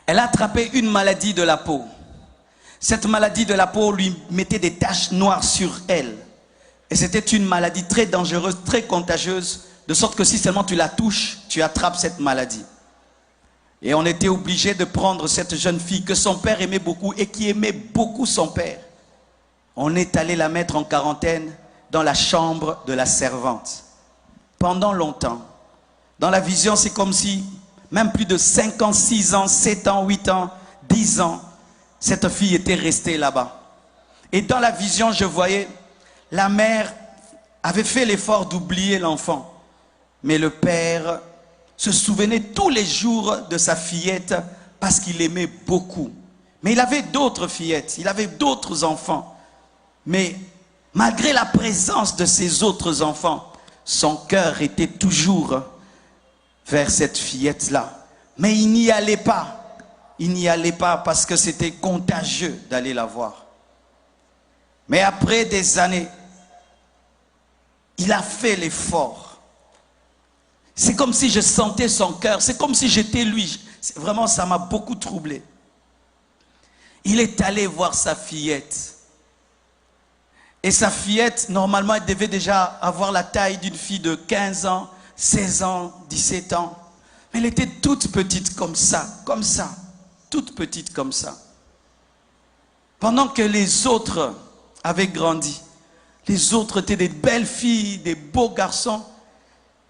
Elle a attrapé une maladie de la peau. Cette maladie de la peau lui mettait des taches noires sur elle. Et c'était une maladie très dangereuse, très contagieuse, de sorte que si seulement tu la touches, tu attrapes cette maladie. Et on était obligé de prendre cette jeune fille que son père aimait beaucoup et qui aimait beaucoup son père. On est allé la mettre en quarantaine dans la chambre de la servante. Pendant longtemps. Dans la vision, c'est comme si, même plus de 5 ans, 6 ans, 7 ans, 8 ans, 10 ans, cette fille était restée là-bas. Et dans la vision, je voyais, la mère avait fait l'effort d'oublier l'enfant. Mais le père se souvenait tous les jours de sa fillette parce qu'il l'aimait beaucoup. Mais il avait d'autres fillettes, il avait d'autres enfants. Mais malgré la présence de ces autres enfants, son cœur était toujours vers cette fillette-là. Mais il n'y allait pas. Il n'y allait pas parce que c'était contagieux d'aller la voir. Mais après des années, il a fait l'effort. C'est comme si je sentais son cœur. C'est comme si j'étais lui. Vraiment, ça m'a beaucoup troublé. Il est allé voir sa fillette. Et sa fillette, normalement, elle devait déjà avoir la taille d'une fille de 15 ans, 16 ans, 17 ans. Mais elle était toute petite comme ça, toute petite comme ça. Pendant que les autres avaient grandi, les autres étaient des belles filles, des beaux garçons.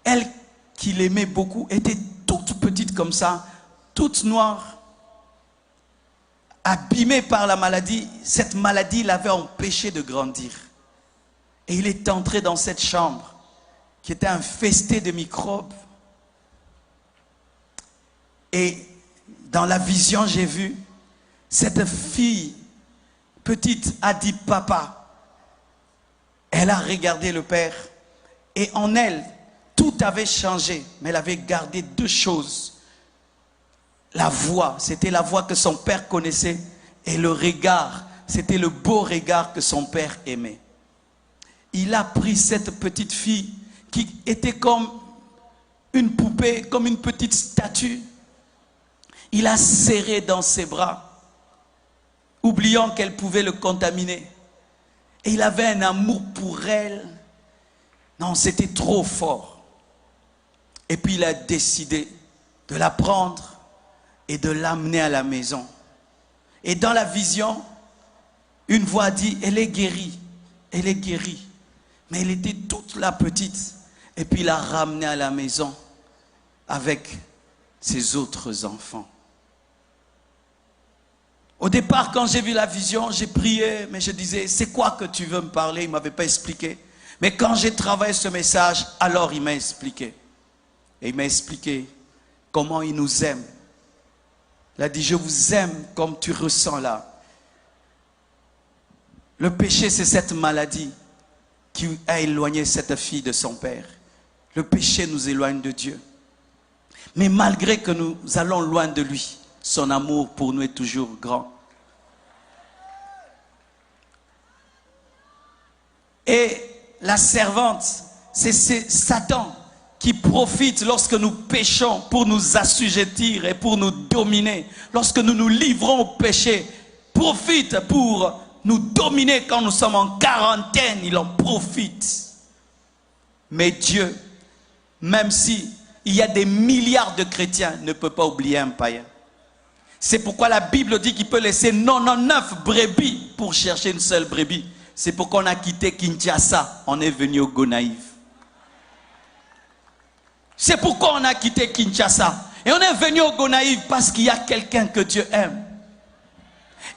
Elle, qui l'aimait beaucoup, était toute petite comme ça, toute noire, abîmée par la maladie. Cette maladie l'avait empêché de grandir. Et il est entré dans cette chambre qui était infestée de microbes. Et dans la vision, j'ai vu cette fille petite a dit papa. Elle a regardé le père et en elle, tout avait changé, mais elle avait gardé deux choses. La voix, c'était la voix que son père connaissait, et le regard, c'était le beau regard que son père aimait. Il a pris cette petite fille qui était comme une poupée, comme une petite statue. Il a serré dans ses bras, oubliant qu'elle pouvait le contaminer. Et il avait un amour pour elle. Non, c'était trop fort. Et puis il a décidé de la prendre et de l'amener à la maison. Et dans la vision, une voix dit, elle est guérie, elle est guérie. Mais elle était toute la petite. Et puis il l'a ramenée à la maison avec ses autres enfants. Au départ, quand j'ai vu la vision, j'ai prié, mais je disais, c'est quoi que tu veux me parler? Il ne m'avait pas expliqué. Mais quand j'ai travaillé ce message, alors il m'a expliqué. Et il m'a expliqué comment il nous aime. Il a dit, je vous aime comme tu ressens là. Le péché, c'est cette maladie qui a éloigné cette fille de son père. Le péché nous éloigne de Dieu. Mais malgré que nous allons loin de lui, son amour pour nous est toujours grand. Et la servante, c'est Satan qui profite lorsque nous péchons pour nous assujettir et pour nous dominer. Lorsque nous nous livrons au péché, profite pour nous dominer quand nous sommes en quarantaine, il en profite. Mais Dieu, même si il y a des milliards de chrétiens, ne peut pas oublier un païen. C'est pourquoi la Bible dit qu'il peut laisser 99 brebis pour chercher une seule brebis. C'est pourquoi on a quitté Kinshasa, on est venu au Gonaïve. C'est pourquoi on a quitté Kinshasa. Et on est venu au Gonaïve parce qu'il y a quelqu'un que Dieu aime.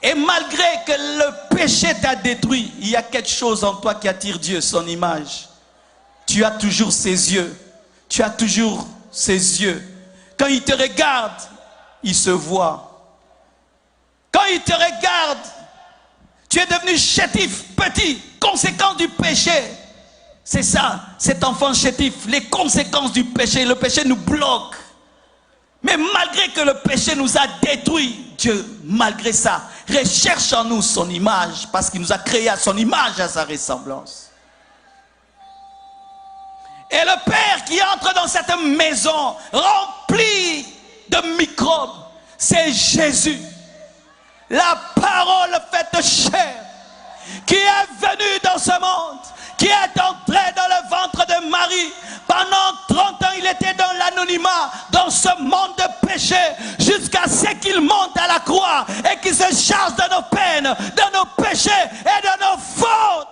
Et malgré que le péché t'a détruit, il y a quelque chose en toi qui attire Dieu, son image. Tu as toujours ses yeux. Tu as toujours ses yeux. Quand il te regarde, il se voit. Quand il te regarde, tu es devenu chétif, petit, conséquence du péché. C'est ça, cet enfant chétif, les conséquences du péché. Le péché nous bloque. Mais malgré que le péché nous a détruits, Dieu, malgré ça, recherche en nous son image, parce qu'il nous a créés à son image, à sa ressemblance. Et le Père qui entre dans cette maison remplie de microbes, c'est Jésus. La parole faite chair, qui est venu dans ce monde, qui est entré dans le ventre de Marie. Pendant 30 ans, il était dans l'anonymat, dans ce monde de péché, jusqu'à ce qu'il monte à la croix et qu'il se charge de nos peines, de nos péchés et de nos fautes.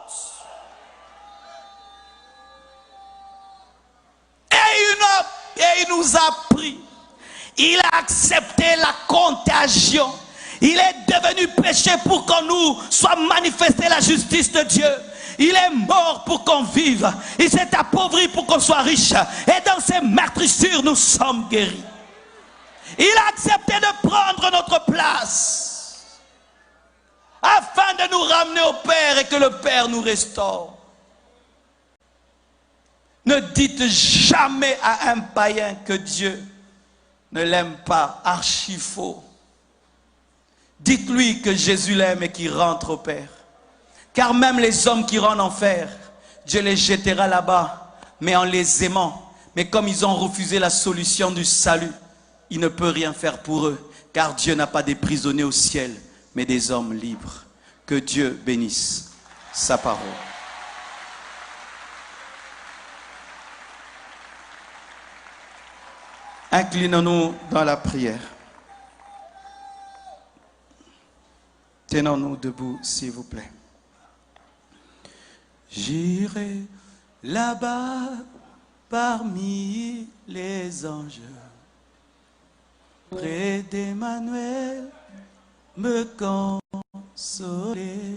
Et il nous a pris. Il a accepté la contagion. Il est devenu péché pour qu'on nous soit manifestée la justice de Dieu. Il est mort pour qu'on vive. Il s'est appauvri pour qu'on soit riche. Et dans ses meurtrissures, nous sommes guéris. Il a accepté de prendre notre place. afin de nous ramener au Père et que le Père nous restaure. Ne dites jamais à un païen que Dieu ne l'aime pas, archi faux. Dites-lui que Jésus l'aime et qu'il rentre au Père. Car même les hommes qui rentrent en enfer, Dieu les jettera là-bas, mais en les aimant. Mais comme ils ont refusé la solution du salut, il ne peut rien faire pour eux. Car Dieu n'a pas des prisonniers au ciel, mais des hommes libres. Que Dieu bénisse sa parole. Inclinons-nous dans la prière. Tenons-nous debout, s'il vous plaît. J'irai là-bas parmi les anges, près d'Emmanuel, me consoler,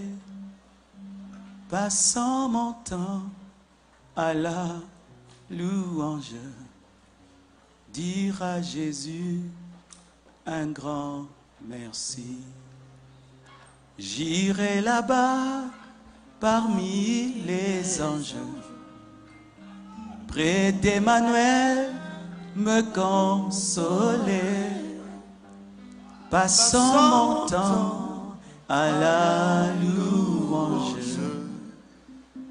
passant mon temps à la louange, dire à Jésus un grand merci. J'irai là-bas parmi les anges, près d'Emmanuel, me consoler, passant mon temps à la louange,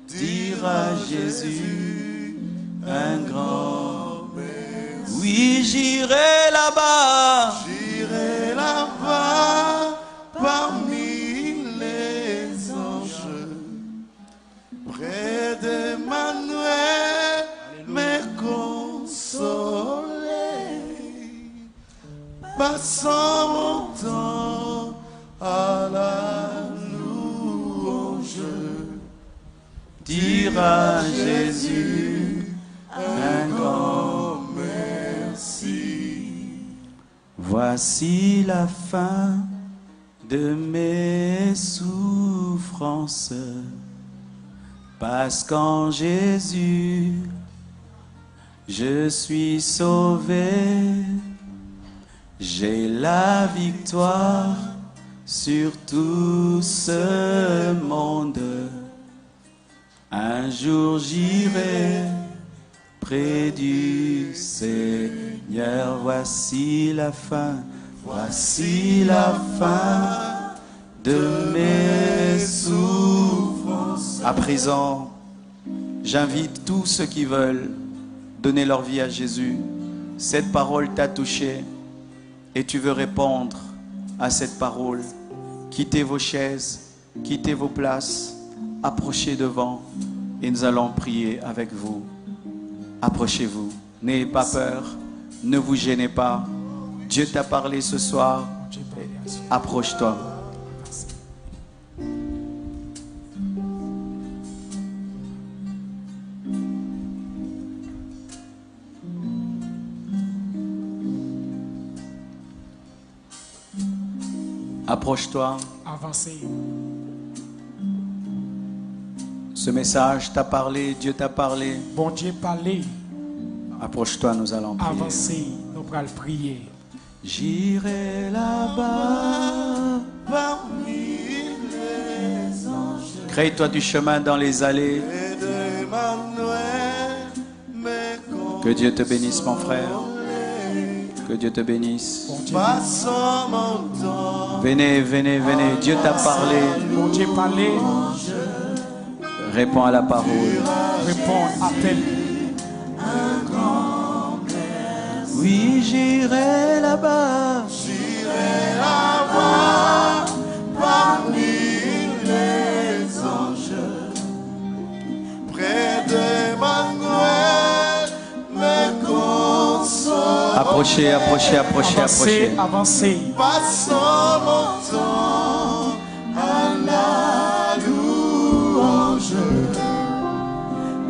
dire à Jésus un grand merci. Oui, j'irai là-bas, parmi les anges, près d'Emmanuel, me consoler, passant mon temps à la louange, dire à Jésus un grand merci. Voici la fin de mes souffrances, parce qu'en Jésus, je suis sauvé. J'ai la victoire sur tout ce monde. Un jour j'irai près du Seigneur. Voici la fin de mes souffrances. À présent, j'invite tous ceux qui veulent donner leur vie à Jésus. Cette parole t'a touché et tu veux répondre à cette parole. Quittez vos chaises, quittez vos places, approchez devant et nous allons prier avec vous. Approchez-vous, n'ayez pas peur, ne vous gênez pas. Dieu t'a parlé ce soir, approche-toi. Approche-toi. Avancez. Ce message t'a parlé, Dieu t'a parlé. Bon Dieu parlé. Approche-toi, nous allons prier. Avancez, nous allons prier. J'irai là-bas parmi les anges. Crée-toi du chemin dans les allées. Que Dieu te bénisse, mon frère. Que Dieu te bénisse. Venez, venez, venez. Dieu t'a parlé. Bon Dieu parlé. Réponds à la parole. Réponds, appelle. Oui, j'irai là-bas. J'irai là-bas parmi les anges, près d'Emmanuel, me consoler. Approchez, approchez, approchez, approchez. Avancez. Passons mon temps à la louange,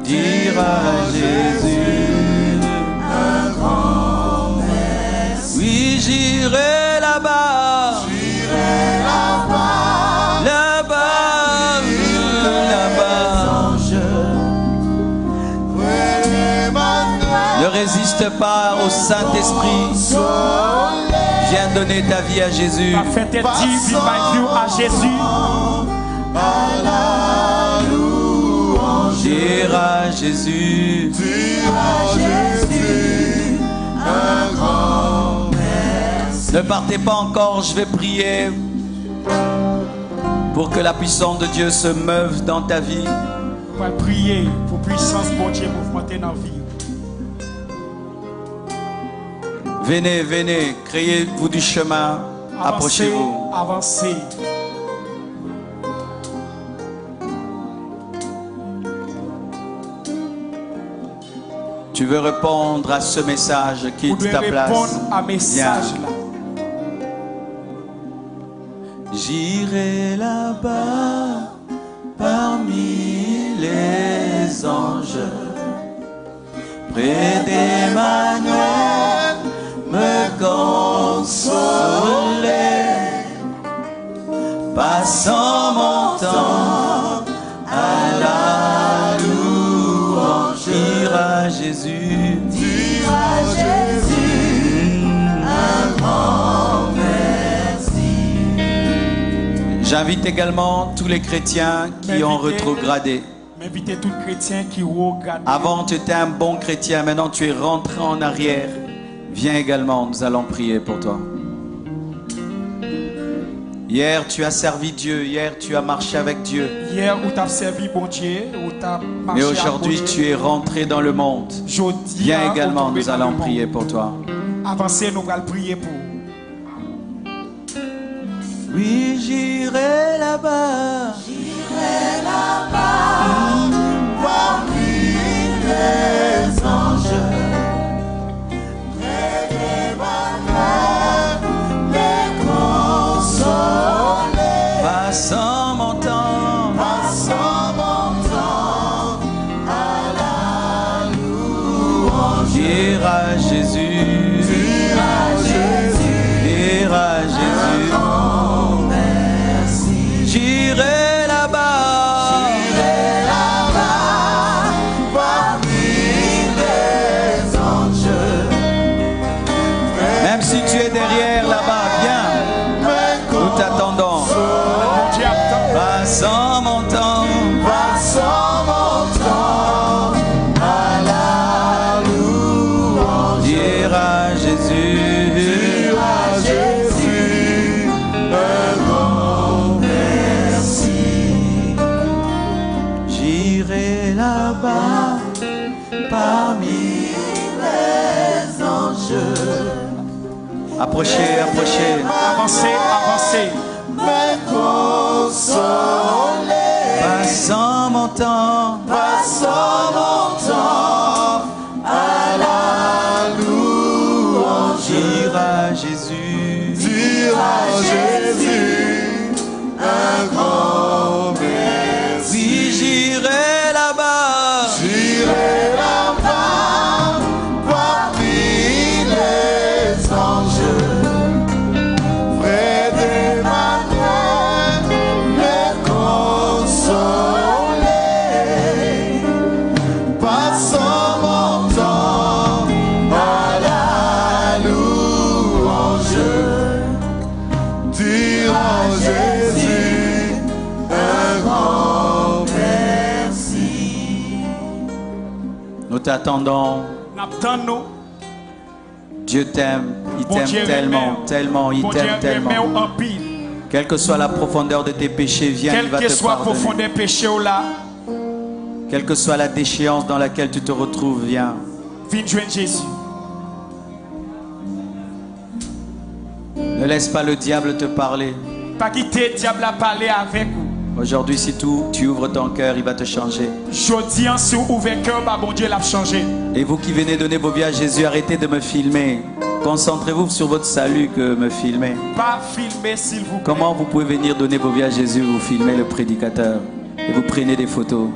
Dire à Jésus un grand merci. oui, j'irai là-bas. J'irai là-bas, Là-bas, là-bas. près d'Emmanuel, Ne résiste pas au Saint-Esprit. consoler. Viens donner ta vie à Jésus. Va faire tes dix vies à Jésus. à la louange. Dire à Jésus. Dire à Jésus un grand merci. Ne partez pas encore, je vais prier pour que la puissance de Dieu se meuve dans ta vie. On va prier pour puissance de Dieu mouvementer dans la vie. Venez, venez, créez-vous du chemin, approchez-vous. Avancez. Tu veux répondre à ce message, Vous quitte devez ta place. répondre à message là. J'irai là-bas parmi les anges, près d'Emmanuel, me consoler, passant mon temps à la louange. Dire à Jésus, Dire à Jésus un grand merci. j'invite également tous les chrétiens qui ont M'inviter. rétrogradé. M'inviter tous les chrétiens qui regardent. Avant, tu étais un bon chrétien, maintenant tu es rentré en arrière. Viens également, nous allons prier pour toi. Hier, tu as servi Dieu. Hier, tu as marché avec Dieu. Hier, où tu as servi bon Dieu, où tu as marché. Mais aujourd'hui, tu es rentré dans le monde. Viens également, nous allons prier pour toi. Avancez, nous allons prier pour. Oui, j'irai là-bas. J'irai là-bas parmi les anges, près d'Emmanuel, les consoler, Passant mon temps. passant mon temps à la louange. Dire à Jésus. Dire à Jésus Dire à Jésus. grand merci. J'irai là-bas. J'irai là-bas parmi les anges, Même si tu es derrière là-bas, viens. Nous t'attendons. Bon Dieu attend. Passant mon temps. passant mon temps à la louange. Dire à Jésus. Dire à Jésus un grand merci. J'irai là-bas parmi Les anges Approchez, approchez. Avancez, avancez. me consoler, Passant mon temps. passant mon temps à la louange. Dire à Jésus. Dire à Jésus un grand merci. Oui, j'irai là-bas. J'irai là-bas parmi les anges, près d'Emmanuel, les consoler, passant mon temps à la louange. Dire à Jésus un grand merci. Nous t'attendons. N'attendons. Dieu t'aime. Il Bon t'aime Dieu tellement, remet. tellement. Il Bon Dieu t'aime remet tellement. en pile. Quelle que soit la profondeur de tes péchés, viens, il Quel va que te soit le pardonner. profond des péchés ou là, Quelle que soit la déchéance dans laquelle tu te retrouves, viens. viens joindre Jésus. Ne laisse pas le diable te parler. Pas quitter le diable à parler avec vous. Aujourd'hui, si tu ouvres ton cœur, il va te changer. Jodi, si vous ouvrez le cœur, bah, bon Dieu l'a changé. Et vous qui venez donner vos vies à Jésus, arrêtez de me filmer. Concentrez-vous sur votre salut que me filmer. Pas filmer, s'il vous plaît. Comment vous pouvez venir donner vos vies à Jésus, vous filmez le prédicateur et vous prenez des photos?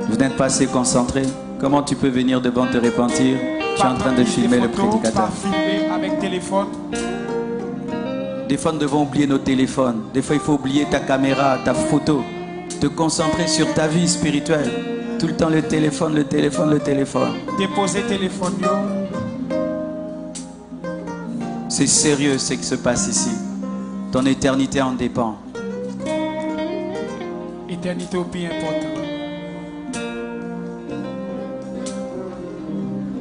Vous n'êtes pas assez concentré. Comment tu peux venir devant te repentir? Tu es en train de filmer le prédicateur. Pas filmer avec téléphone. Des fois, nous devons oublier nos téléphones. Des fois, il faut oublier ta caméra, ta photo. Te concentrer sur ta vie spirituelle. Tout le temps, le téléphone, le téléphone, le téléphone. Déposer téléphone. Yo. C'est sérieux ce qui se passe ici. Ton éternité en dépend. Éternité au plus important.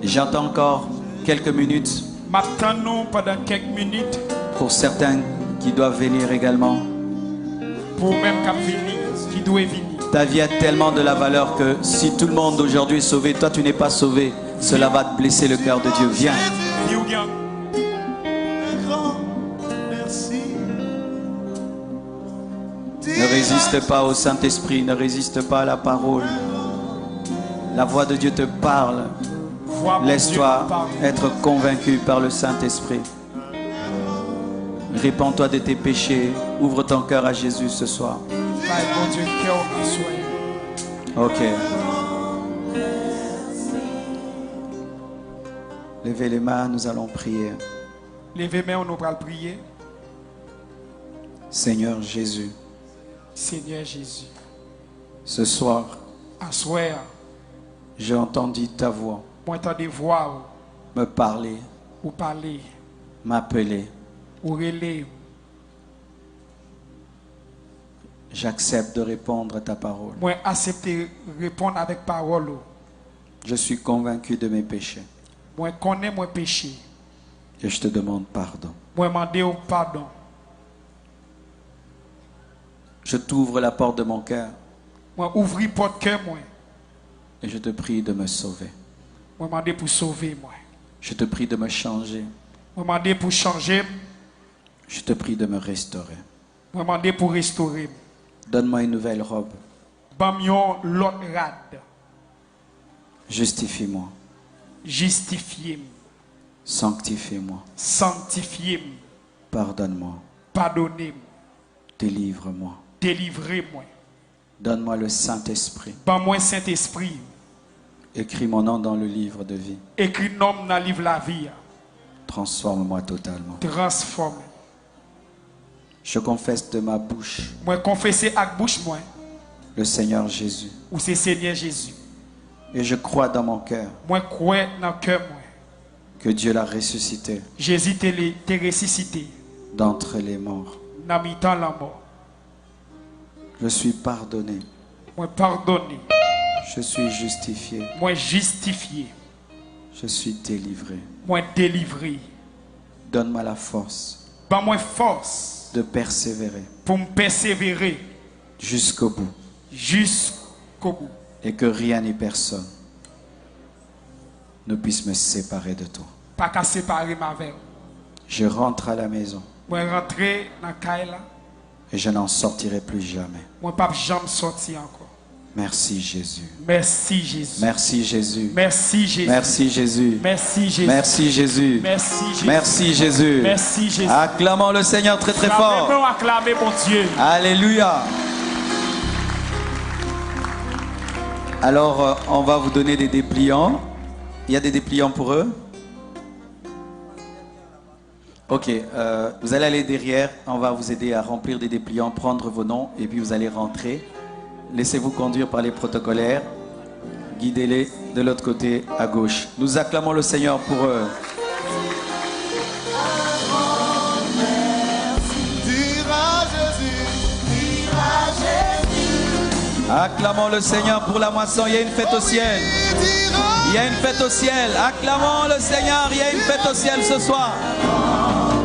J'entends encore quelques minutes M'attendons pendant quelques minutes pour certains qui doivent venir également. pour même qu'à venir, qui doit venir. Ta vie a tellement de la valeur que si tout le monde aujourd'hui est sauvé, toi tu n'es pas sauvé, cela va te blesser le cœur de Dieu. Viens. Vie ou bien. Un grand merci. Ne résiste pas au Saint-Esprit, ne résiste pas à la parole. La voix de Dieu te parle. Vois mon Laisse-toi Dieu parler. être convaincu par le Saint-Esprit. Répands-toi de tes péchés. Ouvre ton cœur à Jésus ce soir. Bye, mon Dieu, cœur en soi. Ok. Levez les mains, nous allons prier. Levez main, on va prier. Seigneur Jésus, Seigneur Jésus, ce soir, à soir, j'ai entendu ta voix moi entendez voix me parler, ou parler, m'appeler. ou relayer. J'accepte de répondre à ta parole. Moi accepter répondre avec parole. Je suis convaincu de mes péchés Moi connais mon péché. et je te demande pardon. Moi demander au pardon. Je t'ouvre la porte de mon cœur Moi ouvrir porte cœur moi. et je te prie de me sauver. Moi demander pour sauver moi. Je te prie de me changer. Moi demander pour changer. Je te prie de me restaurer. Moi demander pour restaurer. Donne-moi une nouvelle robe. Bamion l'autre rade. Justifie-moi. Justifier. Sanctifie-moi. Sanctifier. Pardonne-moi. Pardonner. Délivre-moi. Délivrer-moi. Donne-moi le Saint-Esprit. Ban moi Saint-Esprit. Écris mon nom dans le livre de vie. Écris nom dans le livre la vie. Transforme-moi totalement. Transforme. Je confesse de ma bouche Moi confesser avec bouche moi. le Seigneur Jésus. Ou c'est Seigneur Jésus. Et je crois dans mon cœur Moi crois dans le cœur moi. que Dieu l'a ressuscité Jésus t'est ressuscité. d'entre les morts. Dans mi temps la mort. Je suis pardonné. Moi pardonné. Je suis justifié. Moi justifié. Je suis délivré. Moi délivré. Donne-moi la force Ban moi force de persévérer pour me persévérer jusqu'au bout jusqu'au bout. et que rien ni personne ne puisse me séparer de toi. Pas qu'à séparer ma vie. Je rentre à la maison Moi rentrer dans caille là. et je n'en sortirai plus jamais. Moi pas jamais sortir encore. Merci Jésus. Merci Jésus. Merci Jésus. Merci Jésus. Merci Jésus. Merci Jésus. Merci Jésus. Merci Jésus. Merci Jésus. Merci Jésus. Acclamons le Seigneur très très fort. Acclamez, acclamez mon Dieu. Alléluia. Alors, on va vous donner des dépliants. Il y a des dépliants pour eux? Ok, vous allez aller derrière. On va vous aider à remplir des dépliants, prendre vos noms et puis vous allez rentrer. Laissez-vous conduire par les protocolaires. Guidez-les de l'autre côté à gauche. Nous acclamons le Seigneur pour eux. Dira Jésus. Acclamons le Seigneur pour la moisson. Il y a une fête au ciel. Il y a une fête au ciel. Acclamons le Seigneur. Il y a une fête au ciel ce soir.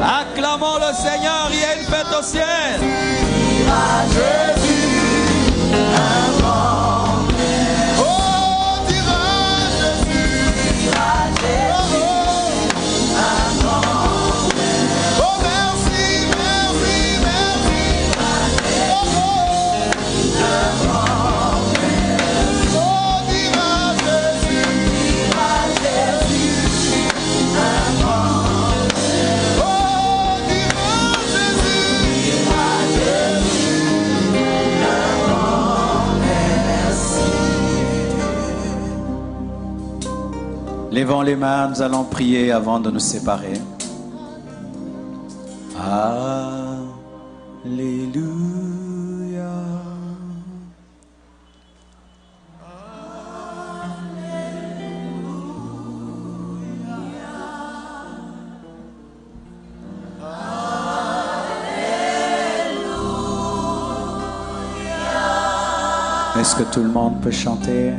Acclamons le Seigneur. Il y a une fête au ciel. Dira Jésus. Un grand merci. Oh, dira Jésus. Dira Jésus. Un grand merci. Oh, merci, merci, merci. Oh, un grand merci. Oh, dira Jésus. Dira Jésus. Un grand merci. Oh, dira Jésus. Dira Jésus. Un grand merci. Levons les mains, nous allons prier avant de nous séparer. Alléluia. Est-ce que tout le monde peut chanter?